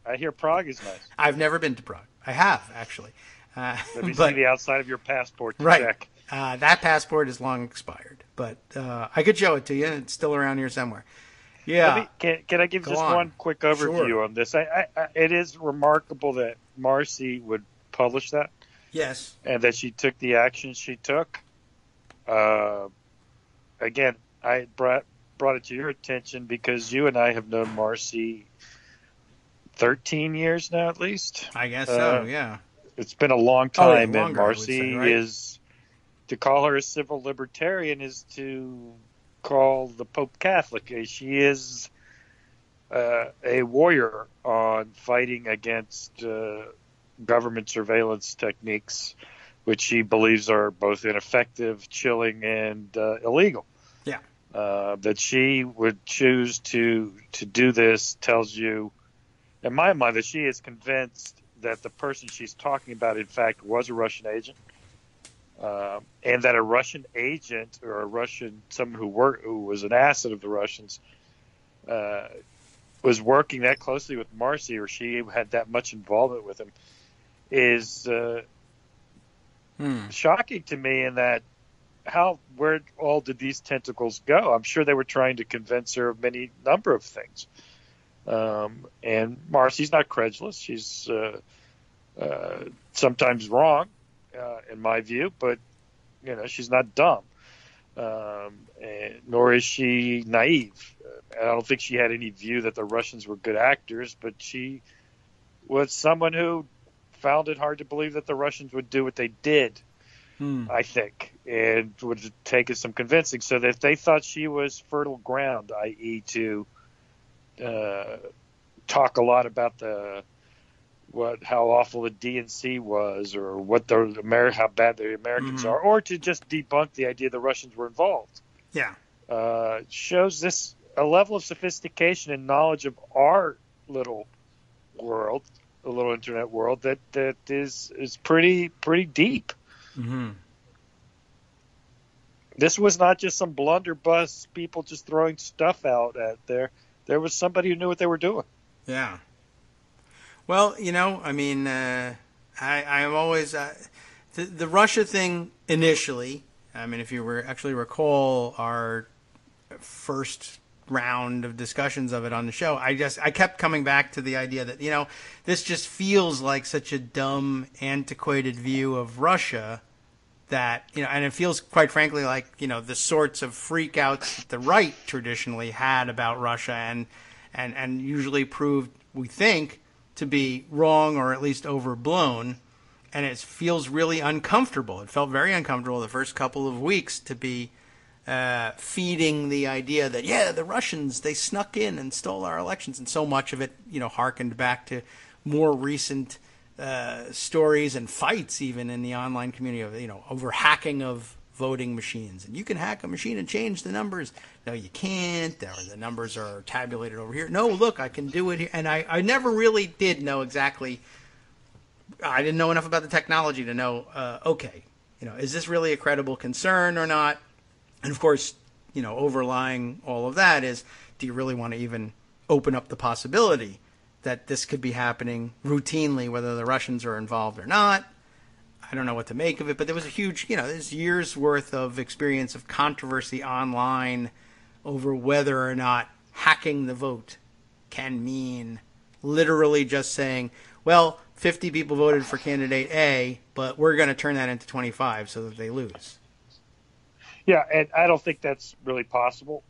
[SPEAKER 4] I hear Prague is nice.
[SPEAKER 3] I've never been to Prague. I have, actually.
[SPEAKER 4] Let me see the outside of your passport to
[SPEAKER 3] right.
[SPEAKER 4] check.
[SPEAKER 3] That passport is long expired. But I could show it to you. It's still around here somewhere. Yeah.
[SPEAKER 4] Can I give just one quick overview on this? It is remarkable that Marcy would publish that.
[SPEAKER 3] Yes.
[SPEAKER 4] And that she took the action she took. Again, I brought it to your attention because you and I have known Marcy 13 years now, at least.
[SPEAKER 3] I guess so, yeah.
[SPEAKER 4] It's been a long time,
[SPEAKER 3] longer,
[SPEAKER 4] and Marcy
[SPEAKER 3] say, right?
[SPEAKER 4] is, to call her a civil libertarian is to call the Pope Catholic. She is a warrior on fighting against government surveillance techniques, which she believes are both ineffective, chilling, and illegal.
[SPEAKER 3] Yeah.
[SPEAKER 4] That she would choose to do this tells you, in my mind, that she is convinced that the person she's talking about, in fact, was a Russian agent, and that a Russian agent or someone who was an asset of the Russians, was working that closely with Marcy, or she had that much involvement with him, is shocking to me. In that, where all did these tentacles go? I'm sure they were trying to convince her of any number of things. And Marcy's not credulous. She's sometimes wrong, in my view, but she's not dumb, nor is she naive. I don't think she had any view that the Russians were good actors, but she was someone who found it hard to believe that the Russians would do what they did. I think, and would take us some convincing. So that if they thought she was fertile ground, i.e., to talk a lot about how awful the DNC was, or how bad the Americans are, or to just debunk the idea the Russians were involved.
[SPEAKER 3] Yeah,
[SPEAKER 4] shows a level of sophistication and knowledge of our little world, the little internet world, that is pretty deep.
[SPEAKER 3] Mm-hmm.
[SPEAKER 4] This was not just some blunderbuss people just throwing stuff out there. There was somebody who knew what they were doing.
[SPEAKER 3] Yeah. Well, I mean, I am always the Russia thing initially. I mean, if you recall our first round of discussions of it on the show, I kept coming back to the idea that this just feels like such a dumb, antiquated view of Russia that and it feels, quite frankly, like the sorts of freakouts the right traditionally had about Russia, and usually proved, we think, to be wrong or at least overblown. and it feels really uncomfortable. It felt very uncomfortable the first couple of weeks to be feeding the idea that, yeah, the Russians, they snuck in and stole our elections. And so much of it, harkened back to more recent stories and fights even in the online community of, over hacking of voting machines. And you can hack a machine and change the numbers. No, you can't. Or the numbers are tabulated over here. No, look, I can do it here. And I never really did know exactly. I didn't know enough about the technology to know, okay, is this really a credible concern or not? And of course, overlying all of that is, do you really want to even open up the possibility that this could be happening routinely, whether the Russians are involved or not? I don't know what to make of it, but there was a huge, there's years worth of experience of controversy online over whether or not hacking the vote can mean literally just saying, well, 50 people voted for candidate A, but we're going to turn that into 25 so that they lose.
[SPEAKER 4] Yeah, and I don't think that's really possible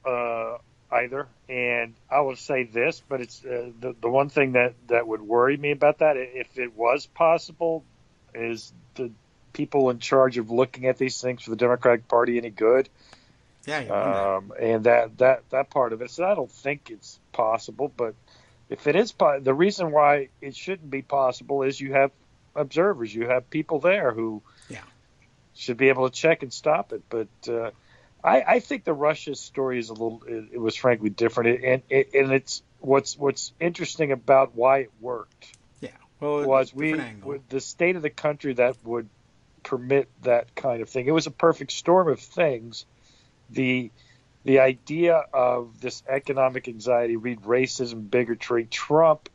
[SPEAKER 4] either. And I will say this, but it's the one thing that would worry me about that, if it was possible, is the people in charge of looking at these things for the Democratic Party any good?
[SPEAKER 3] Yeah,
[SPEAKER 4] and that part of it. So I don't think it's possible, but if it is, the reason why it shouldn't be possible is you have observers, you have people there who should be able to check and stop it. But I think the Russia story is it was frankly different, and it's what's interesting about why it worked.
[SPEAKER 3] Yeah, well,
[SPEAKER 4] was the state of the country that would permit that kind of thing. It was a perfect storm of things. The idea of this economic anxiety, read racism, bigotry, Trump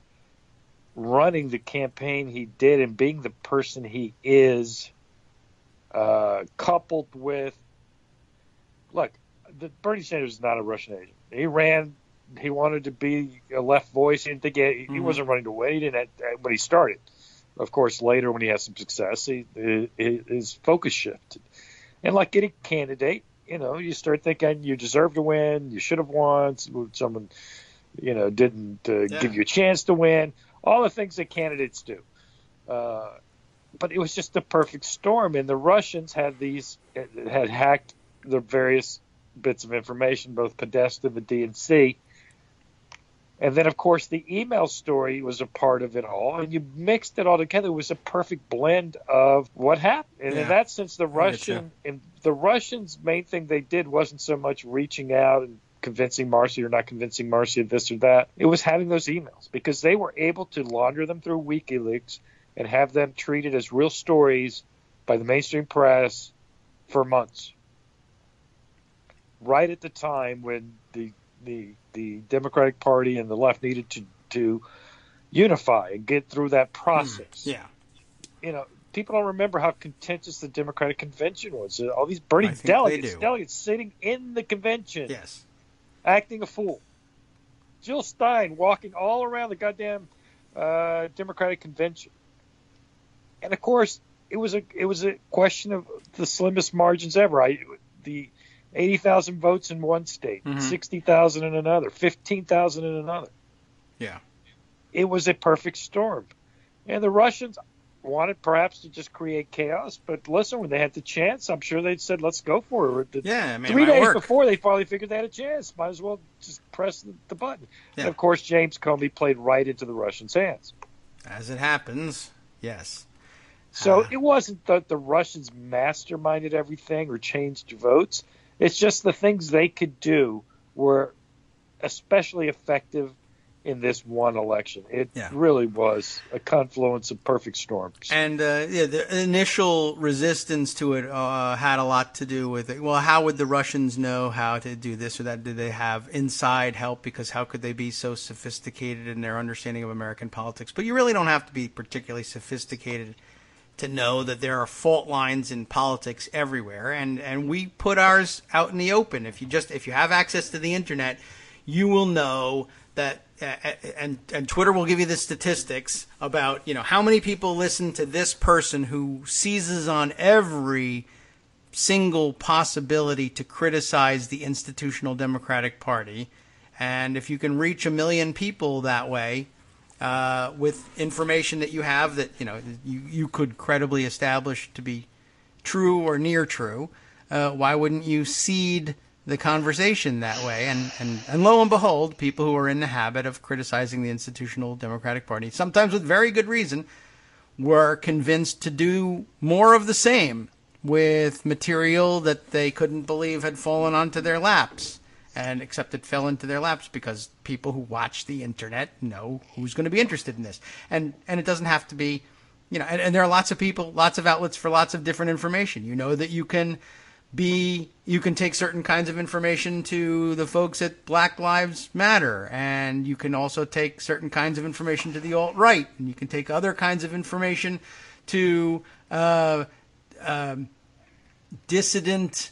[SPEAKER 4] running the campaign he did and being the person he is, coupled with, look, Bernie Sanders is not a Russian agent. He wanted to be a left voice. He didn't think he wasn't running to win. He didn't when he started. Of course, later when he had some success, his focus shifted. And like any candidate, you start thinking you deserve to win, you should have won, someone, didn't give you a chance to win, all the things that candidates do. But it was just the perfect storm, and the Russians had hacked the various bits of information, both Podesta, the DNC, and then, of course, the email story was a part of it all, and you mixed it all together. It was a perfect blend of what happened. And in that sense, the Russians' main thing they did wasn't so much reaching out and convincing Marcy or not convincing Marcy of this or that. It was having those emails, because they were able to launder them through WikiLeaks and have them treated as real stories by the mainstream press for months. Right at the time when the Democratic Party and the left needed to unify and get through that process. People don't remember how contentious the Democratic Convention was. All these Bernie delegates sitting in the convention, acting a fool. Jill Stein walking all around the goddamn Democratic Convention. And of course, it was a question of the slimmest margins ever. The 80,000 votes in one state, 60,000 in another, 15,000 in another.
[SPEAKER 3] Yeah.
[SPEAKER 4] It was a perfect storm. And the Russians wanted perhaps to just create chaos, but listen, when they had the chance, I'm sure they'd said, let's go for it. 3 days before, they finally figured they had a chance. Might as well just press the button. Yeah. And, of course, James Comey played right into the Russians' hands.
[SPEAKER 3] As it happens, yes.
[SPEAKER 4] So it wasn't that the Russians masterminded everything or changed votes. It's just the things they could do were especially effective in this one election. It really was a confluence of perfect storms.
[SPEAKER 3] And the initial resistance to it had a lot to do with it. Well, how would the Russians know how to do this or that? Did they have inside help? Because how could they be so sophisticated in their understanding of American politics? But you really don't have to be particularly sophisticated to know that there are fault lines in politics everywhere, and we put ours out in the open. If you have access to the internet, you will know that, and Twitter will give you the statistics about how many people listen to this person who seizes on every single possibility to criticize the institutional Democratic Party, and if you can reach 1 million people that way, with information that you have that you could credibly establish to be true or near true. Why wouldn't you seed the conversation that way? And lo and behold, people who are in the habit of criticizing the institutional Democratic Party, sometimes with very good reason, were convinced to do more of the same with material that they couldn't believe had fallen onto their laps. And except it fell into their laps because people who watch the internet know who's going to be interested in this. And it doesn't have to be, and there are lots of people, lots of outlets for lots of different information. You know that you can take certain kinds of information to the folks at Black Lives Matter, and you can also take certain kinds of information to the alt-right, and you can take other kinds of information to dissident,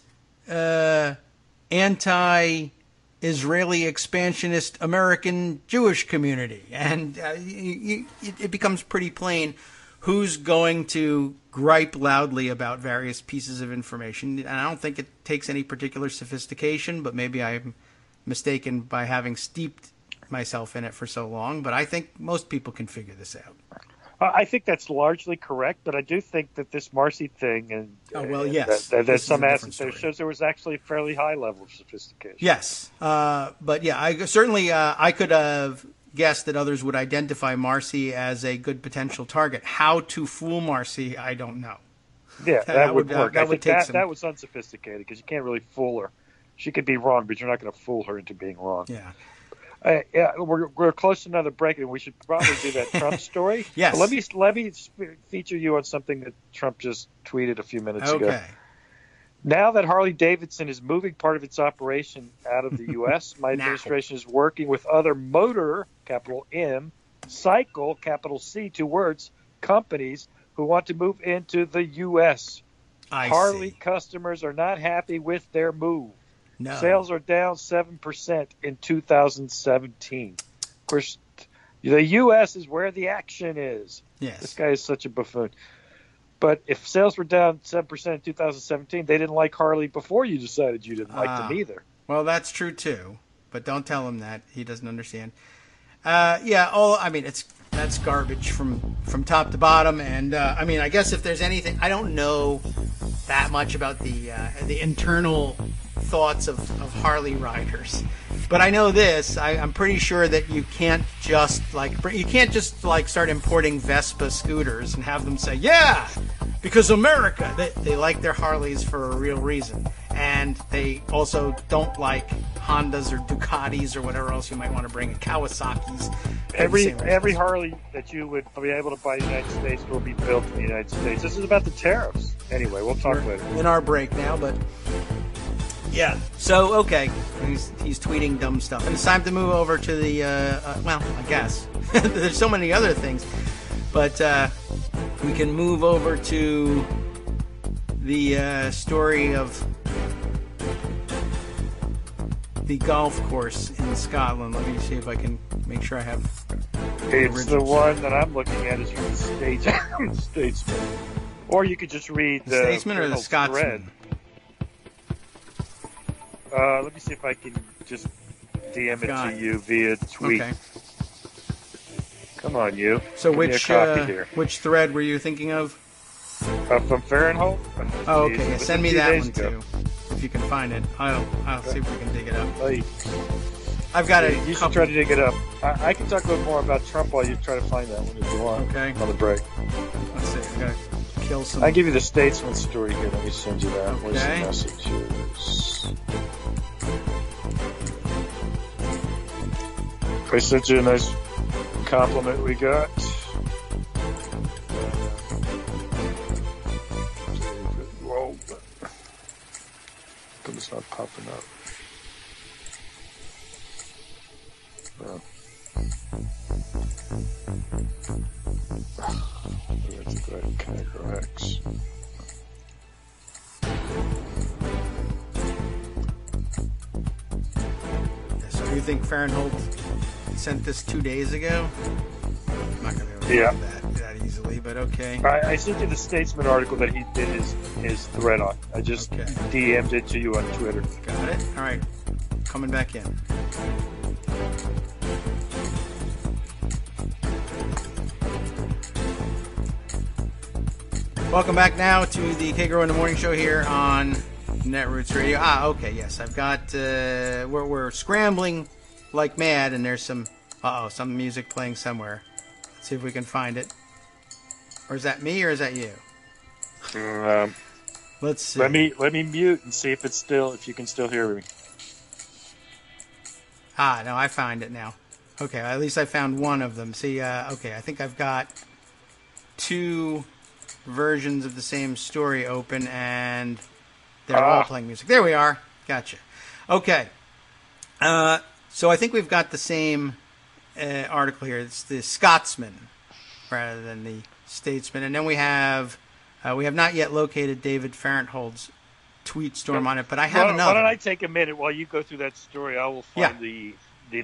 [SPEAKER 3] anti-Israeli expansionist American Jewish community. And it becomes pretty plain who's going to gripe loudly about various pieces of information. And I don't think it takes any particular sophistication, but maybe I'm mistaken by having steeped myself in it for so long. But I think most people can figure this out.
[SPEAKER 4] I think that's largely correct, but I do think that this Marcy thing and that some aspects there shows there was actually a fairly high level of sophistication.
[SPEAKER 3] Yes, but yeah, I certainly I could have guessed that others would identify Marcy as a good potential target. How to fool Marcy, I don't know.
[SPEAKER 4] Yeah, that would work. That was unsophisticated because you can't really fool her. She could be wrong, but you're not going to fool her into being wrong.
[SPEAKER 3] Yeah.
[SPEAKER 4] We're close to another break, and we should probably do that Trump story.
[SPEAKER 3] Yes.
[SPEAKER 4] But let me feature you on something that Trump just tweeted a few minutes ago.
[SPEAKER 3] Okay.
[SPEAKER 4] Now that Harley-Davidson is moving part of its operation out of the U.S., my administration is working with other motor, capital M, cycle, capital C, 2 words, companies who want to move into the U.S. Harley customers are not happy with their move.
[SPEAKER 3] No.
[SPEAKER 4] Sales are down 7% in 2017. Of course, the U.S. is where the action is.
[SPEAKER 3] Yes.
[SPEAKER 4] This guy is such a buffoon. But if sales were down 7% in 2017, they didn't like Harley before you decided you didn't like them either.
[SPEAKER 3] Well, that's true, too. But don't tell him that. He doesn't understand. That's garbage from top to bottom. And, I guess if there's anything, I don't know that much about the internal thoughts of Harley riders. But I know this. I'm pretty sure that you can't just start importing Vespa scooters and have them say, yeah, because America. They like their Harleys for a real reason. And they also don't like Hondas or Ducatis or whatever else you might want to bring, Kawasaki's.
[SPEAKER 4] Every Harley that you would be able to buy in the United States will be built in the United States. This is about the tariffs. Anyway, we'll talk later.
[SPEAKER 3] In our break now, but yeah. So, okay. He's tweeting dumb stuff. And it's time to move over to the, I guess. There's so many other things. But we can move over to the story of the golf course in Scotland. Let me see if I can make sure I have
[SPEAKER 4] it's the one that I'm looking at is from the Statesman. Or you could just read the
[SPEAKER 3] Statesman or the Scotsman?
[SPEAKER 4] Let me see if I can just DM it to you via tweet.
[SPEAKER 3] Okay.
[SPEAKER 4] Come on, you.
[SPEAKER 3] So which thread were you thinking of?
[SPEAKER 4] From Fahrenheit?
[SPEAKER 3] Oh, okay. Yeah, send me that one too, if you can find it. I'll see if we can dig it up. I've got it.
[SPEAKER 4] You should try to dig it up. I can talk a little more about Trump while you try to find that one if you want.
[SPEAKER 3] Okay.
[SPEAKER 4] On the break.
[SPEAKER 3] Let's see. I gotta kill some.
[SPEAKER 4] I'll give you the Statesman story here. Let me send you that.
[SPEAKER 3] Okay.
[SPEAKER 4] Where's the messages? I sent you a nice compliment we got. Whoa. But it's not popping up. No. That's great. Kagro X.
[SPEAKER 3] So you think Fahrenheit sent this 2 days ago? I'm not going to be able to do that easily, but okay.
[SPEAKER 4] I sent you the Statesman article that he did his thread on. I just DM'd it to you on Twitter.
[SPEAKER 3] Got it. All right. Coming back in. Welcome back now to the Kagro in the Morning Show here on Netroots Radio. Okay, yes, I've got, we're scrambling like mad, and there's some music playing somewhere. Let's see if we can find it. Or is that me, or is that you? Let's see.
[SPEAKER 4] Let me mute and see if you can still hear me.
[SPEAKER 3] No, I find it now. Okay, at least I found one of them. See, okay, I think I've got two versions of the same story open, and they're all playing music. There we are. Gotcha. Okay. So I think we've got the same article here. It's the Scotsman rather than the Statesman. And then we have not yet located David Farenthold's tweet storm on it, but I have another.
[SPEAKER 4] Why don't I take a minute while you go through that story? I will find the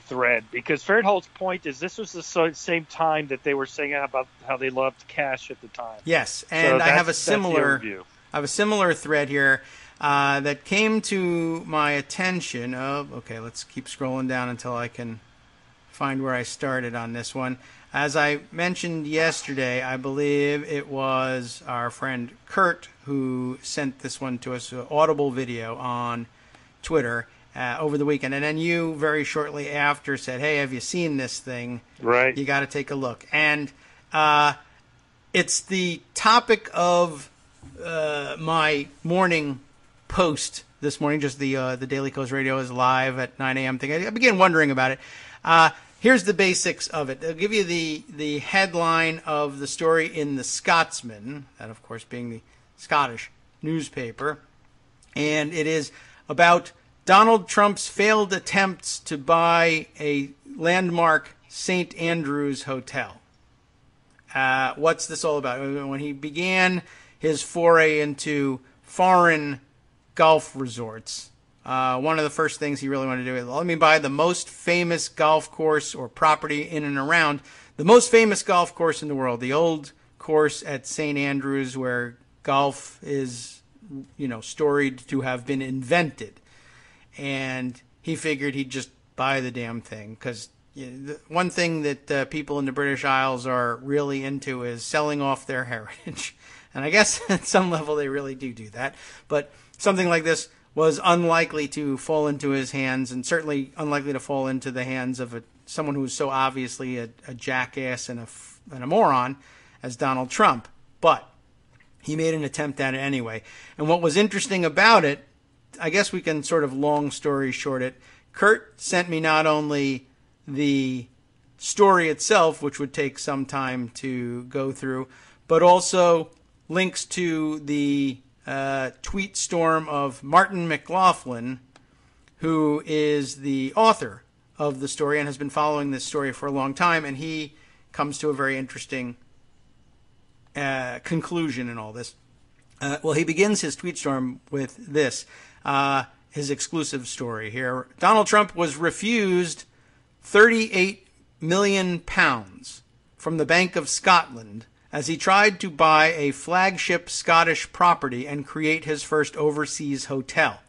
[SPEAKER 4] thread, because Farenthold's point is this was the same time that they were saying about how they loved cash at the time.
[SPEAKER 3] Yes, and I have a similar thread here that came to my attention. Okay, let's keep scrolling down until I can find where I started on this one. As I mentioned yesterday, I believe it was our friend Kurt who sent this one to us, an Audible video on Twitter over the weekend. And then you very shortly after said, hey, have you seen this thing?
[SPEAKER 4] Right.
[SPEAKER 3] You got to take a look. And it's the topic of my morning post this morning, just the Daily Coast Radio is live at 9 a.m. thing. I began wondering about it. Here's the basics of it. They'll give you the headline of the story in the Scotsman, that of course being the Scottish newspaper, and it is about Donald Trump's failed attempts to buy a landmark St. Andrews hotel. What's this all about? When he began his foray into foreign golf resorts, one of the first things he really wanted to do is, let me buy the most famous golf course or property in and around the most famous golf course in the world, the old course at St. Andrews, where golf is, storied to have been invented. And he figured he'd just buy the damn thing, because one thing that people in the British Isles are really into is selling off their heritage. And I guess at some level they really do that. But something like this was unlikely to fall into his hands, and certainly unlikely to fall into the hands of someone who was so obviously a jackass and a moron as Donald Trump. But he made an attempt at it anyway. And what was interesting about it, I guess we can sort of long story short it, Kurt sent me not only the story itself, which would take some time to go through, but also links to the tweet storm of Martin McLaughlin, who is the author of the story and has been following this story for a long time, and he comes to a very interesting conclusion in all this. Well, he begins his tweet storm with this, his exclusive story here. Donald Trump was refused £38 million from the Bank of Scotland as he tried to buy a flagship Scottish property and create his first overseas hotel.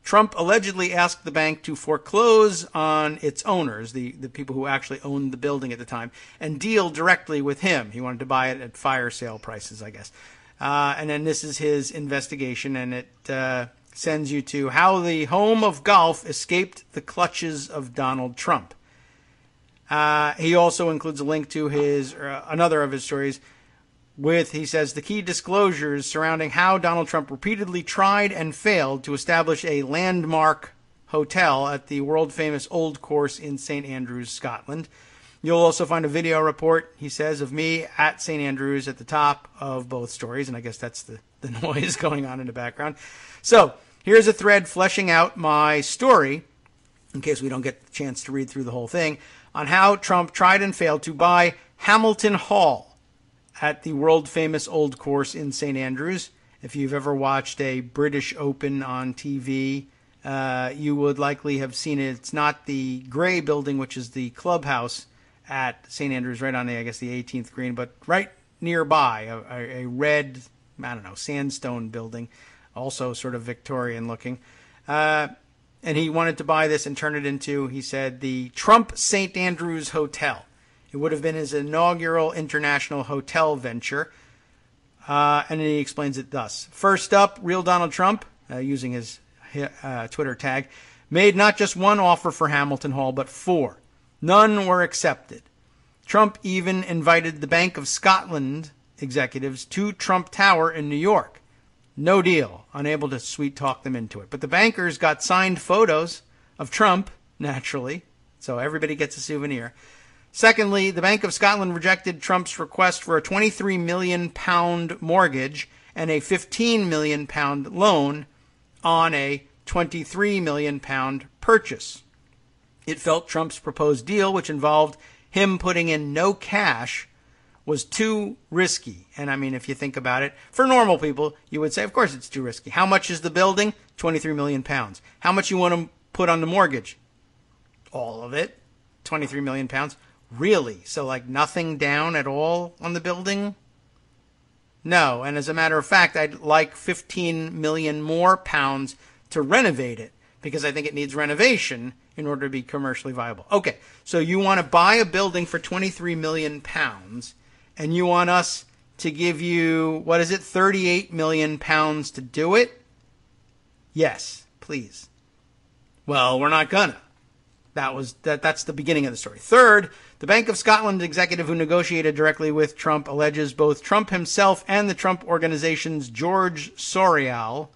[SPEAKER 3] Trump allegedly asked the bank to foreclose on its owners, the people who actually owned the building at the time, and deal directly with him. He wanted to buy it at fire sale prices, I guess. And then this is his investigation, and it sends you to how the home of golf escaped the clutches of Donald Trump. He also includes a link to his another of his stories with, he says, the key disclosures surrounding how Donald Trump repeatedly tried and failed to establish a landmark hotel at the world-famous Old Course in St. Andrews, Scotland. You'll also find a video report, he says, of me at St. Andrews at the top of both stories, and I guess that's the noise going on in the background. So here's a thread fleshing out my story, in case we don't get the chance to read through the whole thing, on how Trump tried and failed to buy Hamilton Hall at the world-famous Old Course in St. Andrews. If you've ever watched a British Open on TV, you would likely have seen it. It's not the gray building, which is the clubhouse at St. Andrews, right on the 18th green, but right nearby, a red, sandstone building, also sort of Victorian looking. And he wanted to buy this and turn it into, he said, the Trump St. Andrews Hotel. It would have been his inaugural international hotel venture. And he explains it thus. First up, real Donald Trump, using his Twitter tag, made not just one offer for Hamilton Hall, but 4. None were accepted. Trump even invited the Bank of Scotland executives to Trump Tower in New York. No deal. Unable to sweet-talk them into it. But the bankers got signed photos of Trump, naturally, so everybody gets a souvenir. Secondly, the Bank of Scotland rejected Trump's request for a £23 million mortgage and a £15 million loan on a £23 million purchase. It felt Trump's proposed deal, which involved him putting in no cash, was too risky. And I mean, if you think about it, for normal people, you would say, of course it's too risky. How much is the building? £23 million. How much you want to put on the mortgage? All of it. £23 million. Really? So like nothing down at all on the building? No. And as a matter of fact, I'd like 15 million more pounds to renovate it, because I think it needs renovation in order to be commercially viable. Okay, so you want to buy a building for 23 million pounds, and you want us to give you, 38 million pounds to do it? Yes, please. Well, we're not gonna. That's the beginning of the story. Third, the Bank of Scotland executive who negotiated directly with Trump alleges both Trump himself and the Trump Organization's George Sorial,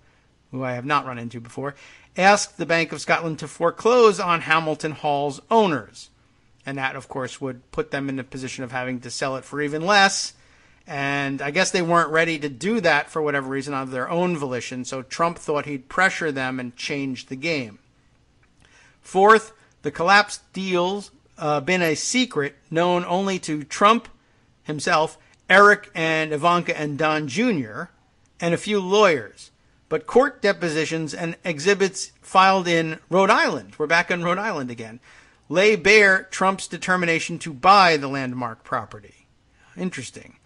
[SPEAKER 3] who I have not run into before, asked the Bank of Scotland to foreclose on Hamilton Hall's owners. And that, of course, would put them in a position of having to sell it for even less. And I guess they weren't ready to do that for whatever reason of their own volition, so Trump thought he'd pressure them and change the game. Fourth, the collapsed deal's been a secret known only to Trump himself, Eric and Ivanka and Don Jr., and a few lawyers. But court depositions and exhibits filed in Rhode Island, we're back in Rhode Island again, lay bare Trump's determination to buy the landmark property. Interesting.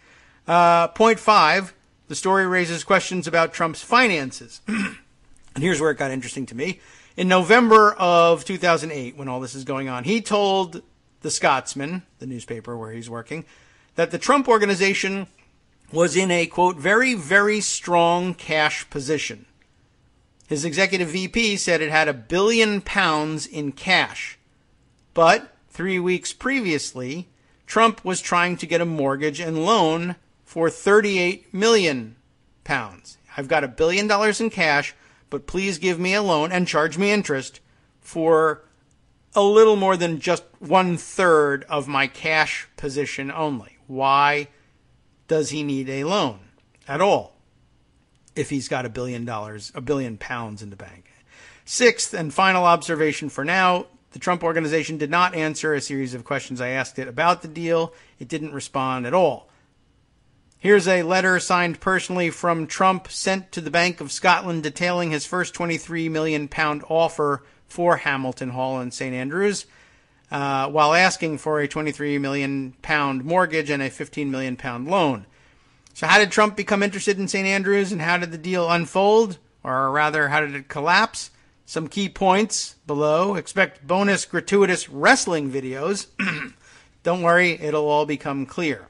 [SPEAKER 3] Point 5, the story raises questions about Trump's finances. And here's where it got interesting to me. In November of 2008, when all this is going on, he told the Scotsman, the newspaper where he's working, that the Trump Organization was in a, quote, very, very strong cash position. His executive VP said it had £1 billion in cash. But 3 weeks previously, Trump was trying to get a mortgage and loan for £38 million. I've got $1 billion in cash, but please give me a loan and charge me interest for a little more than just 1/3 of my cash position only. Why does he need a loan at all if he's got £1 billion in the bank? Sixth and final observation for now, the Trump Organization did not answer a series of questions I asked it about the deal. It didn't respond at all. Here's a letter signed personally from Trump sent to the Bank of Scotland detailing his first £23 million offer for Hamilton Hall in St. Andrews, while asking for a £23 million mortgage and a £15 million loan. So how did Trump become interested in St. Andrews, and how did the deal unfold? Or rather, how did it collapse? Some key points below. Expect bonus gratuitous wrestling videos. Don't worry, it'll all become clear.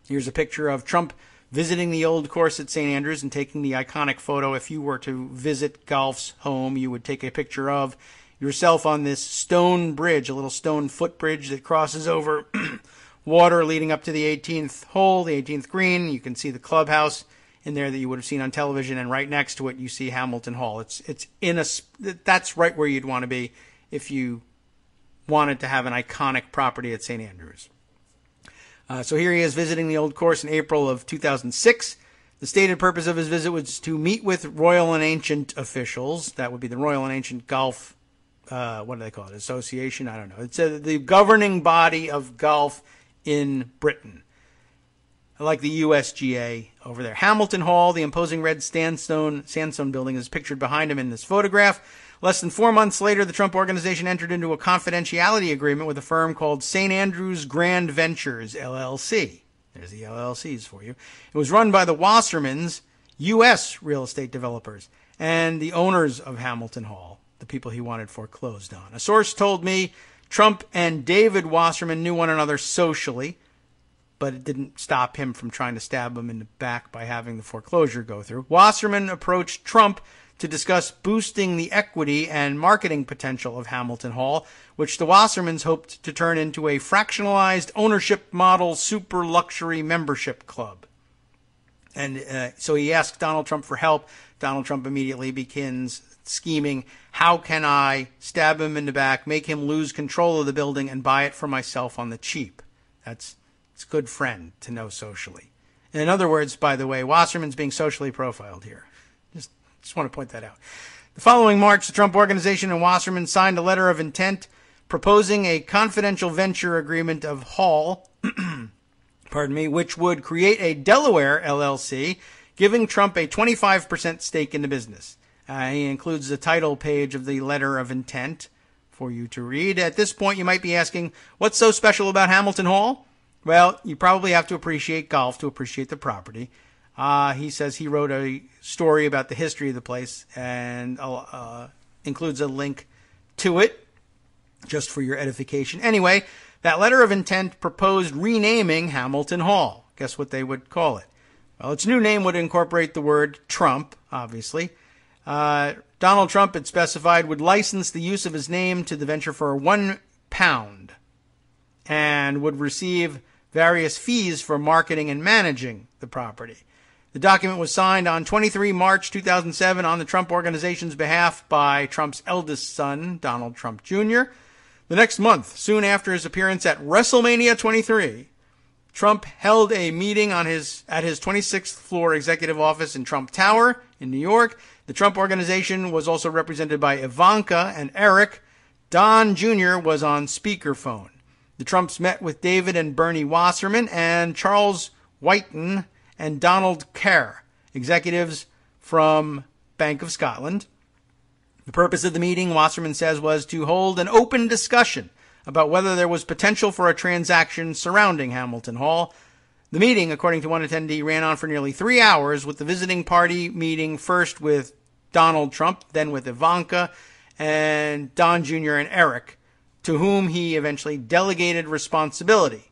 [SPEAKER 3] Here's a picture of Trump visiting the old course at St. Andrews and taking the iconic photo. If you were to visit Golf's home, you would take a picture of yourself on this stone bridge, a little stone footbridge that crosses over water leading up to the 18th hole, the 18th green. You can see the clubhouse in there that you would have seen on television, and right next to it you see Hamilton Hall. That's right where you'd want to be if you wanted to have an iconic property at St. Andrews. So here he is visiting the old course in April of 2006. The stated purpose of his visit was to meet with Royal and Ancient officials. That would be the Royal and Ancient Golf, what do they call it, association? I don't know. It's the governing body of golf in Britain. Like the USGA over there. Hamilton Hall, the imposing red sandstone building, is pictured behind him in this photograph. Less than 4 months later, the Trump Organization entered into a confidentiality agreement with a firm called St. Andrews Grand Ventures, LLC. There's the LLCs for you. It was run by the Wassermans, U.S. real estate developers, and the owners of Hamilton Hall, the people he wanted foreclosed on. A source told me Trump and David Wasserman knew one another socially. but it didn't stop him from trying to stab him in the back by having the foreclosure go through. Wasserman approached Trump to discuss boosting the equity and marketing potential of Hamilton Hall, which the Wassermans hoped to turn into a fractionalized ownership model super luxury membership club. And so he asked Donald Trump for help. Donald Trump immediately begins scheming, how can I stab him in the back, make him lose control of the building, and buy it for myself on the cheap? It's a good friend to know socially. In other words, by the way, Wasserman's being socially profiled here. Just want to point that out. The following March, the Trump Organization and Wasserman signed a letter of intent proposing a confidential venture agreement of Hall, which would create a Delaware LLC, giving Trump a 25% stake in the business. He includes the title page of the letter of intent for you to read. At this point, you might be asking, what's so special about Hamilton Hall? Well, you probably have to appreciate golf to appreciate the property. He says he wrote a story about the history of the place and includes a link to it, just for your edification. Anyway, that letter of intent proposed renaming Hamilton Hall. Guess what they would call it? Well, its new name would incorporate the word Trump, obviously. Donald Trump, it specified, would license the use of his name to the venture for £1 and would receive various fees for marketing and managing the property. The document was signed on 23 March 2007 on the Trump Organization's behalf by Trump's eldest son, Donald Trump Jr. The next month, soon after his appearance at WrestleMania 23, Trump held a meeting at his 26th floor executive office in Trump Tower in New York. The Trump Organization was also represented by Ivanka and Eric. Don Jr. was on speakerphone. The Trumps met with David and Bernie Wasserman and Charles Whiten and Donald Kerr, executives from Bank of Scotland. The purpose of the meeting, Wasserman says, was to hold an open discussion about whether there was potential for a transaction surrounding Hamilton Hall. The meeting, according to one attendee, ran on for nearly 3 hours, with the visiting party meeting first with Donald Trump, then with Ivanka, and Don Jr. and Eric, to whom he eventually delegated responsibility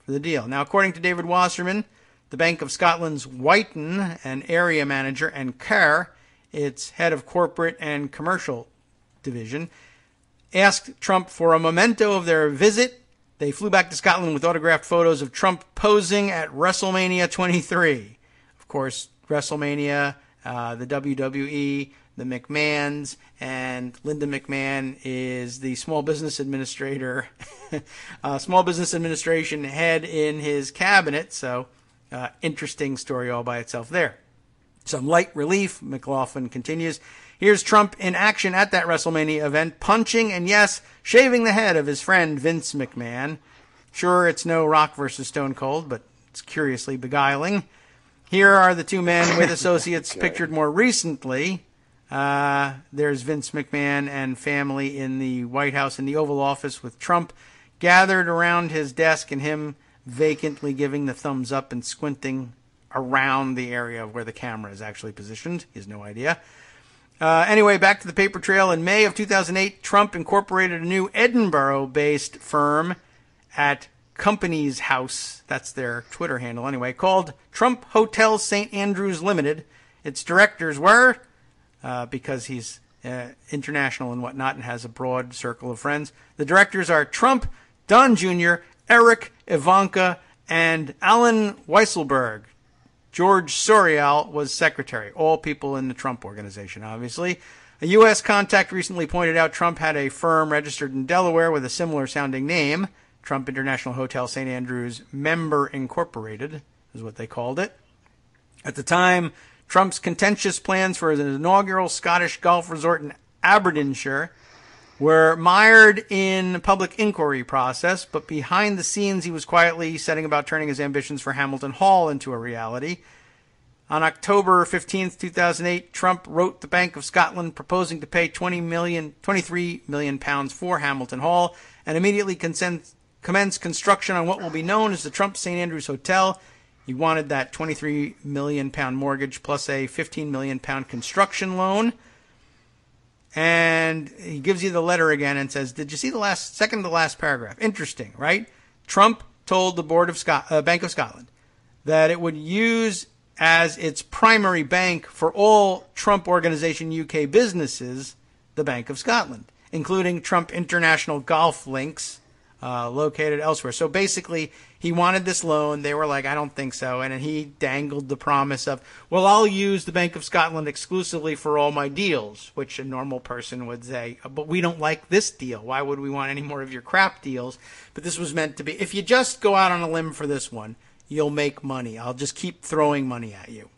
[SPEAKER 3] for the deal. Now, according to David Wasserman, the Bank of Scotland's Whiten, an area manager, and Kerr, its head of corporate and commercial division, asked Trump for a memento of their visit. They flew back to Scotland with autographed photos of Trump posing at WrestleMania 23. Of course, WrestleMania, the WWE, the McMahons, and Linda McMahon is the small business administrator, small business administration head in his cabinet. So, interesting story all by itself there. Some light relief, McLaughlin continues. Here's Trump in action at that WrestleMania event, punching and, yes, shaving the head of his friend Vince McMahon. Sure, it's no Rock versus Stone Cold, but it's curiously beguiling. Here are the two men with associates pictured more recently. There's Vince McMahon and family in the White House in the Oval Office with Trump gathered around his desk and him vacantly giving the thumbs up and squinting around the area where the camera is actually positioned. He has no idea. Anyway, back to the paper trail. In May of 2008, Trump incorporated a new Edinburgh-based firm at Companies House, that's their Twitter handle anyway, called Trump Hotel St. Andrews Limited. Its directors were, because he's international and whatnot and has a broad circle of friends, the directors are Trump, Don Jr., Eric, Ivanka, and Alan Weisselberg. George Sorial was secretary. All people in the Trump Organization, obviously. A U.S. contact recently pointed out Trump had a firm registered in Delaware with a similar sounding name. Trump International Hotel St. Andrews Member Incorporated is what they called it. At the time, Trump's contentious plans for his inaugural Scottish golf resort in Aberdeenshire were mired in public inquiry process, but behind the scenes he was quietly setting about turning his ambitions for Hamilton Hall into a reality. On October 15th, 2008, Trump wrote the Bank of Scotland proposing to pay £23 million for Hamilton Hall and immediately commence construction on what will be known as the Trump St. Andrews Hotel. He wanted that £23 million mortgage plus a £15 million construction loan. And he gives you the letter again and says, did you see the second to last paragraph? Interesting, right? Trump told the Bank of Scotland that it would use as its primary bank for all Trump Organization UK businesses the Bank of Scotland, including Trump International Golf Links located elsewhere. So basically, he wanted this loan. They were like, I don't think so. And he dangled the promise of, well, I'll use the Bank of Scotland exclusively for all my deals, which a normal person would say, but we don't like this deal. Why would we want any more of your crap deals? But this was meant to be, if you just go out on a limb for this one, you'll make money. I'll just keep throwing money at you.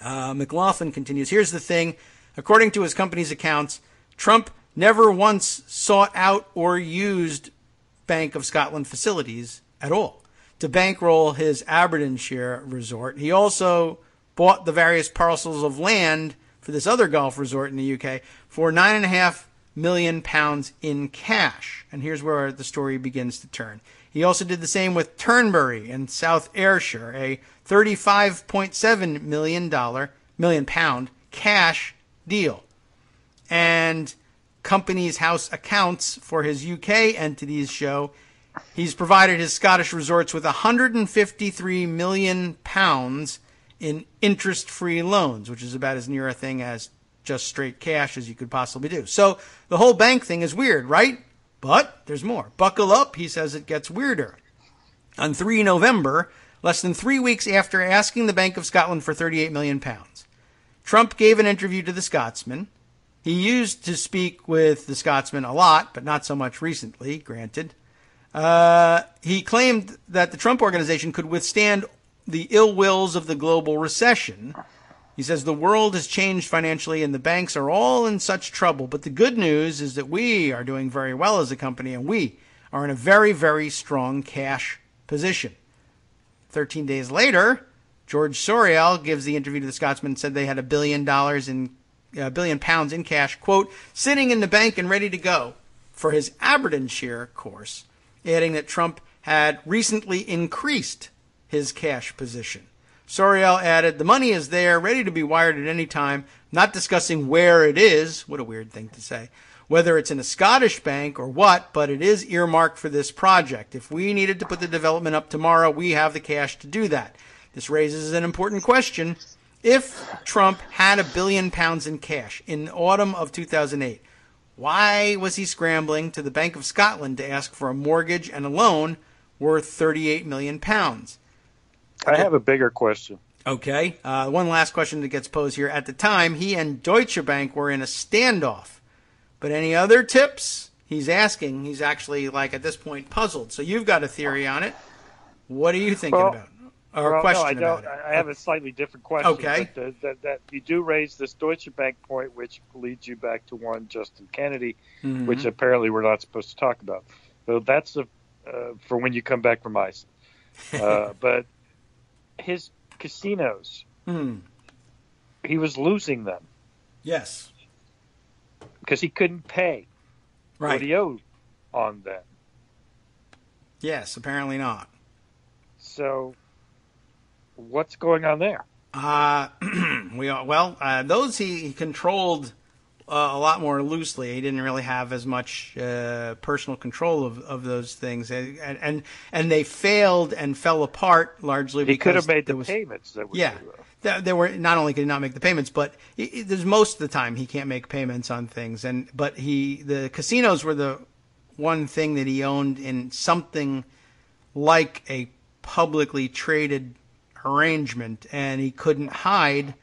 [SPEAKER 3] McLaughlin continues, here's the thing. According to his company's accounts, Trump never once sought out or used Bank of Scotland facilities at all to bankroll his Aberdeenshire resort. He also bought the various parcels of land for this other golf resort in the UK for £9.5 million in cash. And here's where the story begins to turn. He also did the same with Turnberry in South Ayrshire, a £35.7 million cash deal. And Companies House accounts for his UK entities show he's provided his Scottish resorts with £153 million in interest-free loans, which is about as near a thing as just straight cash as you could possibly do. So the whole bank thing is weird, right? But there's more. Buckle up, he says it gets weirder. On 3 November, less than 3 weeks after asking the Bank of Scotland for £38 million, Trump gave an interview to the Scotsman. He used to speak with the Scotsman a lot, but not so much recently, granted. He claimed that the Trump Organization could withstand the ill wills of the global recession. He says the world has changed financially and the banks are all in such trouble. But the good news is that we are doing very well as a company and we are in a very, very strong cash position. 13 days later, George Soros gives the interview to the Scotsman and said they had £1 billion in cash, quote, sitting in the bank and ready to go for his Aberdeenshire course, adding that Trump had recently increased his cash position. Soriel added, the money is there, ready to be wired at any time, not discussing where it is, what a weird thing to say, whether it's in a Scottish bank or what, but it is earmarked for this project. If we needed to put the development up tomorrow, we have the cash to do that. This raises an important question. If Trump had £1 billion in cash in the autumn of 2008, why was he scrambling to the Bank of Scotland to ask for a mortgage and a loan worth £38 million?
[SPEAKER 4] I have a bigger question.
[SPEAKER 3] Okay. One last question that gets posed here. At the time, he and Deutsche Bank were in a standoff. But any other tips? He's asking. He's actually, like, at this point, puzzled. So you've got a theory on it. What are you thinking about? Or a question about it?
[SPEAKER 4] I have a slightly different question.
[SPEAKER 3] Okay.
[SPEAKER 4] But that you do raise this Deutsche Bank point, which leads you back to one Justin Kennedy, which apparently we're not supposed to talk about. So that's for when you come back from Iceland. But his casinos, he was losing them.
[SPEAKER 3] Yes.
[SPEAKER 4] Because he couldn't pay what he owed on them.
[SPEAKER 3] Yes, apparently not.
[SPEAKER 4] So what's going on there?
[SPEAKER 3] Those he controlled a lot more loosely. He didn't really have as much personal control of those things, and they failed and fell apart largely because
[SPEAKER 4] he could have made the payments.
[SPEAKER 3] There were not only could he not make the payments, but there's most of the time he can't make payments on things, but the casinos were the one thing that he owned in something like a publicly traded arrangement, and he couldn't hide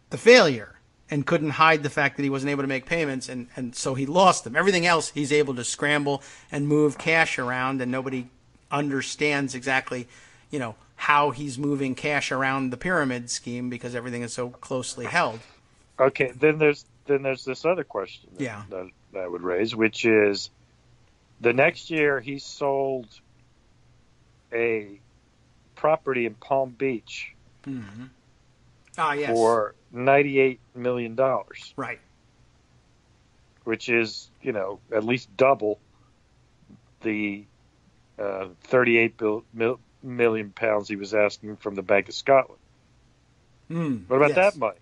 [SPEAKER 3] the failure and couldn't hide the fact that he wasn't able to make payments, and so he lost them. Everything else he's able to scramble and move cash around, and nobody understands exactly, how he's moving cash around the pyramid scheme because everything is so closely held.
[SPEAKER 4] Okay, then there's this other question that I would raise, which is the next year he sold a property in Palm Beach for $98 million.
[SPEAKER 3] Right.
[SPEAKER 4] Which is, at least double the 38 million pounds he was asking from the Bank of Scotland. What about that money?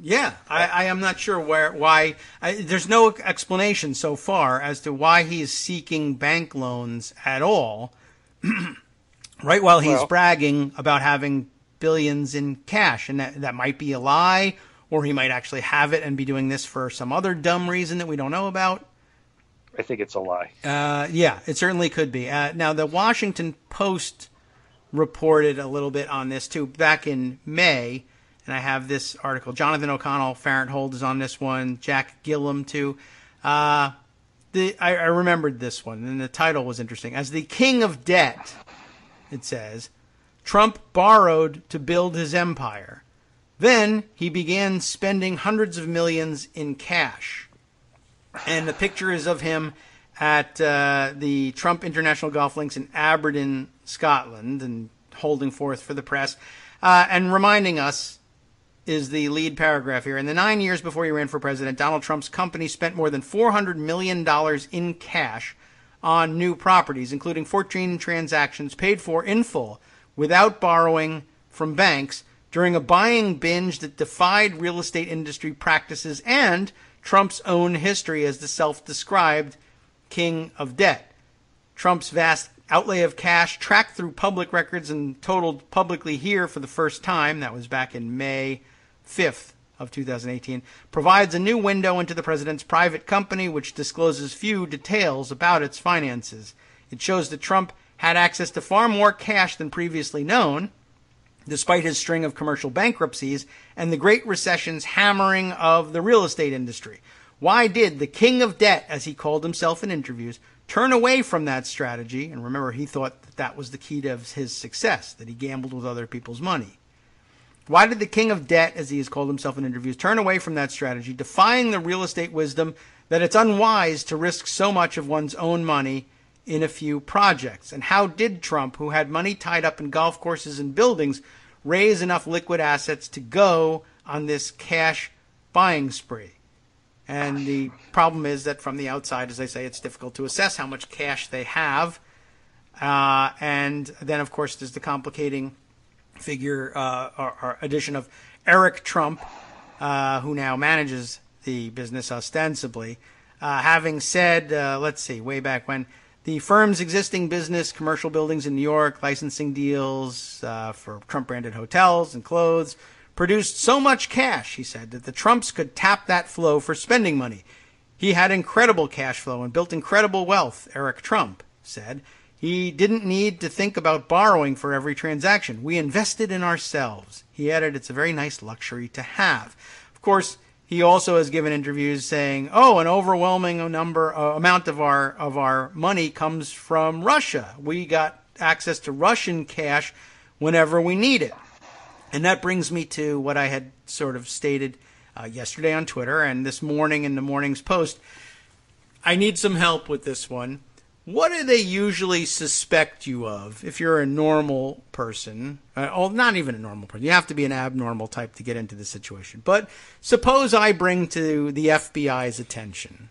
[SPEAKER 3] Yeah, I am not sure why. There's no explanation so far as to why he is seeking bank loans at all, right while he's bragging about having billions in cash. And that might be a lie, or he might actually have it and be doing this for some other dumb reason that we don't know about.
[SPEAKER 4] I think it's a lie.
[SPEAKER 3] Yeah, it certainly could be. Now, the Washington Post reported a little bit on this, too, back in May. And I have this article. Jonathan O'Connell, Farenthold is on this one. Jack Gillum, too. I remembered this one, and the title was interesting. As the king of debt, it says, Trump borrowed to build his empire. Then he began spending hundreds of millions in cash. And the picture is of him at the Trump International Golf Links in Aberdeen, Scotland, and holding forth for the press, and reminding us, is the lead paragraph here. In the 9 years before he ran for president, Donald Trump's company spent more than $400 million in cash on new properties, including 14 transactions paid for in full without borrowing from banks during a buying binge that defied real estate industry practices and Trump's own history as the self-described king of debt. Trump's vast outlay of cash tracked through public records and totaled publicly here for the first time, that was back in May 5th of 2018, provides a new window into the president's private company, which discloses few details about its finances. It shows that Trump had access to far more cash than previously known, despite his string of commercial bankruptcies and the Great Recession's hammering of the real estate industry. Why did the king of debt, as he called himself in interviews, turn away from that strategy? And remember, he thought that was the key to his success, that he gambled with other people's money. Why did the king of debt, as he has called himself in interviews, turn away from that strategy, defying the real estate wisdom that it's unwise to risk so much of one's own money in a few projects? And how did Trump, who had money tied up in golf courses and buildings, raise enough liquid assets to go on this cash buying spree? And the problem is that from the outside, as I say, it's difficult to assess how much cash they have. And then, of course, there's the complicating figure or addition of Eric Trump, who now manages the business ostensibly, having said, let's see, way back when, the firm's existing business, commercial buildings in New York, licensing deals for Trump-branded hotels and clothes, produced so much cash, he said, that the Trumps could tap that flow for spending money. He had incredible cash flow and built incredible wealth, Eric Trump said. He didn't need to think about borrowing for every transaction. We invested in ourselves. He added, it's a very nice luxury to have. Of course, he also has given interviews saying, an overwhelming amount of our money comes from Russia. We got access to Russian cash whenever we need it. And that brings me to what I had sort of stated yesterday on Twitter and this morning in the morning's post. I need some help with this one. What do they usually suspect you of if you're a normal person? Not even a normal person. You have to be an abnormal type to get into this situation. But suppose I bring to the FBI's attention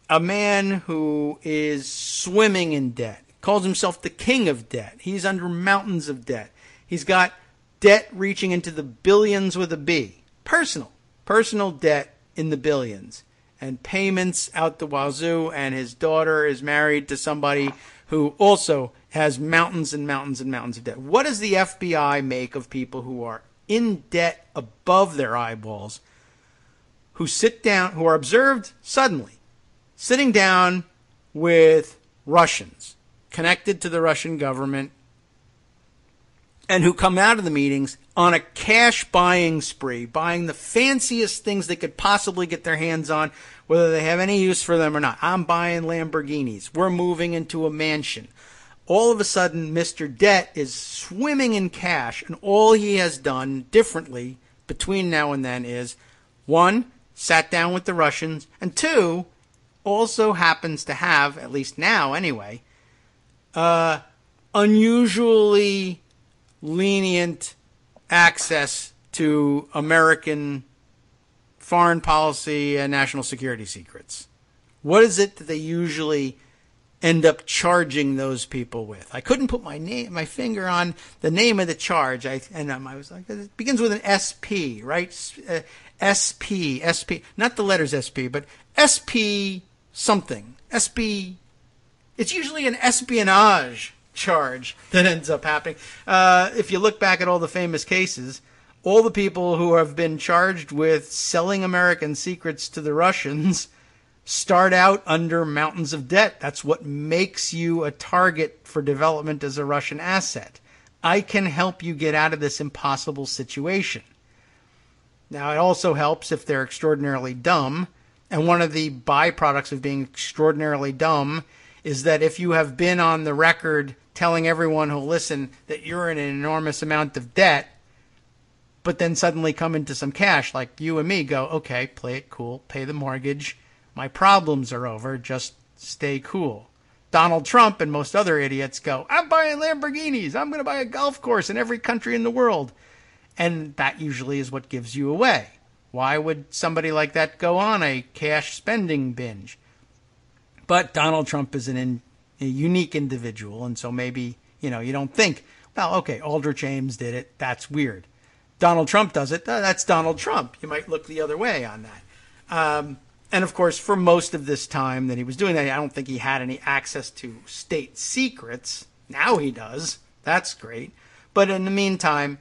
[SPEAKER 3] a man who is swimming in debt, calls himself the king of debt. He's under mountains of debt. He's got debt reaching into the billions with a B. Personal debt in the billions. And payments out the wazoo, and his daughter is married to somebody who also has mountains and mountains and mountains of debt. What does the FBI make of people who are in debt above their eyeballs, who are observed suddenly sitting down with Russians connected to the Russian government, and who come out of the meetings on a cash buying spree, buying the fanciest things they could possibly get their hands on, whether they have any use for them or not? I'm buying Lamborghinis. We're moving into a mansion. All of a sudden, Mr. Debt is swimming in cash, and all he has done differently between now and then is, one, sat down with the Russians, and two, also happens to have, at least now anyway, unusually lenient access to American foreign policy and national security secrets. What is it that they usually end up charging those people with. I couldn't put my finger on the name of the charge. I was like, it begins with an SP, right? SP, not the letters SP, but SP something. SP. It's usually an espionage charge that ends up happening. If you look back at all the famous cases, all the people who have been charged with selling American secrets to the Russians start out under mountains of debt. That's what makes you a target for development as a Russian asset. I can help you get out of this impossible situation. Now, it also helps if they're extraordinarily dumb. And one of the byproducts of being extraordinarily dumb is that if you have been on the record telling everyone who'll listen that you're in an enormous amount of debt, but then suddenly come into some cash, like you and me go, okay, play it cool, pay the mortgage, my problems are over, just stay cool. Donald Trump and most other idiots go, I'm buying Lamborghinis, I'm going to buy a golf course in every country in the world. And that usually is what gives you away. Why would somebody like that go on a cash spending binge? But Donald Trump is a unique individual, and so maybe, you don't think, well, okay, Aldrich Ames did it, that's weird. Donald Trump does it, that's Donald Trump. You might look the other way on that. And, of course, for most of this time that he was doing that, I don't think he had any access to state secrets. Now he does. That's great. But in the meantime,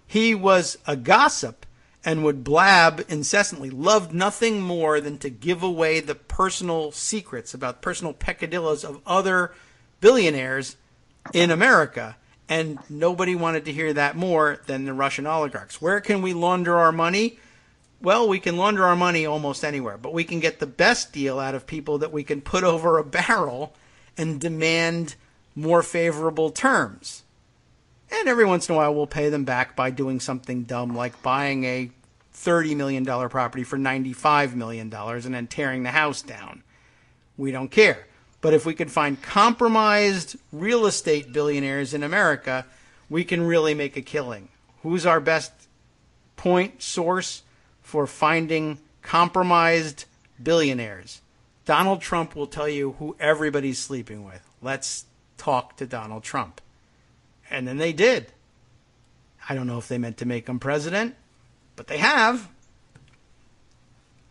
[SPEAKER 3] he was a gossip and would blab incessantly, loved nothing more than to give away the personal secrets about personal peccadillos of other billionaires in America. And nobody wanted to hear that more than the Russian oligarchs. Where can we launder our money? Well, we can launder our money almost anywhere, but we can get the best deal out of people that we can put over a barrel and demand more favorable terms. And every once in a while, we'll pay them back by doing something dumb like buying a $30 million property for $95 million and then tearing the house down. We don't care. But if we could find compromised real estate billionaires in America, we can really make a killing. Who's our best point source for finding compromised billionaires? Donald Trump will tell you who everybody's sleeping with. Let's talk to Donald Trump. And then they did. I don't know if they meant to make him president, but they have.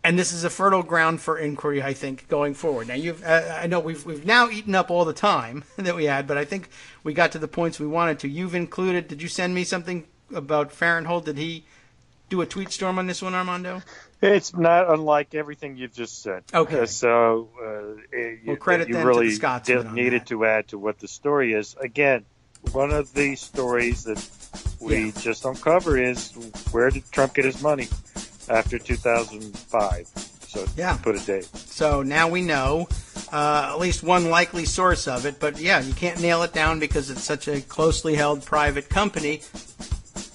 [SPEAKER 3] And this is a fertile ground for inquiry, I think, going forward. Now, I know we've now eaten up all the time that we had, but I think we got to the points we wanted to. You've included, did you send me something about Farenthold? Did he do a tweet storm on this one, Armando?
[SPEAKER 4] It's not unlike everything you've just said.
[SPEAKER 3] Okay.
[SPEAKER 4] So
[SPEAKER 3] credit
[SPEAKER 4] you
[SPEAKER 3] them
[SPEAKER 4] really
[SPEAKER 3] to the Scotsman
[SPEAKER 4] needed to add to what the story is. Again, one of the stories that we just don't cover is where did Trump get his money after 2005? So to put a date. So
[SPEAKER 3] now we know at least one likely source of it. But you can't nail it down because it's such a closely held private company.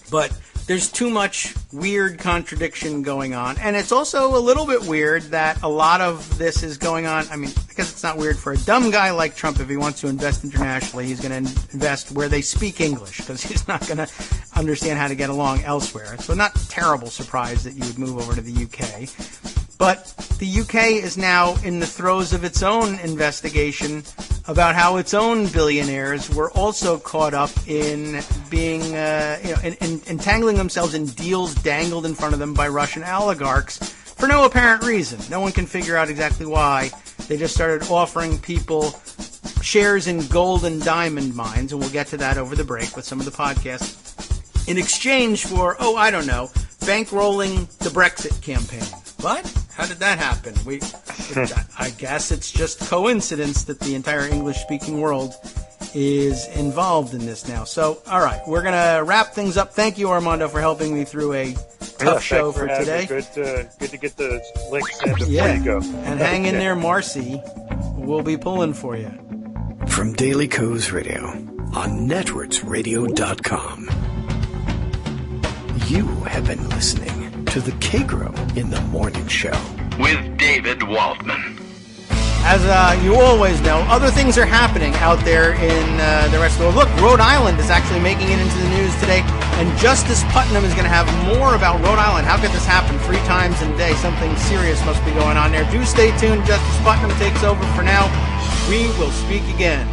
[SPEAKER 3] But there's too much weird contradiction going on. And it's also a little bit weird that a lot of this is going on. I mean, I guess it's not weird for a dumb guy like Trump. If he wants to invest internationally, he's going to invest where they speak English because he's not going to understand how to get along elsewhere. So not terrible surprise that you would move over to the UK. But the UK is now in the throes of its own investigation about how its own billionaires were also caught up in being, entangling themselves in deals dangled in front of them by Russian oligarchs for no apparent reason. No one can figure out exactly why. They just started offering people shares in gold and diamond mines, and we'll get to that over the break with some of the podcasts, in exchange for, bankrolling the Brexit campaign. What? How did that happen? I guess it's just coincidence that the entire English-speaking world is involved in this now. So, all right, we're going to wrap things up. Thank you, Armando, for helping me through a tough show for today.
[SPEAKER 4] Good to get the links in before you go.
[SPEAKER 3] And hang in there, Marcy. We'll be pulling for you.
[SPEAKER 1] From Daily Kos Radio on networksradio.com. You have been listening to the Kagro in the Morning Show
[SPEAKER 2] with David Waldman.
[SPEAKER 3] as you always know, other things are happening out there in the rest of the world. Look, Rhode Island is actually making it into the news today, and Justice Putnam is going to have more about Rhode Island. How could this happen 3 times in a day? Something serious must be going on there. Do stay tuned. Justice Putnam takes over for now. We will speak again.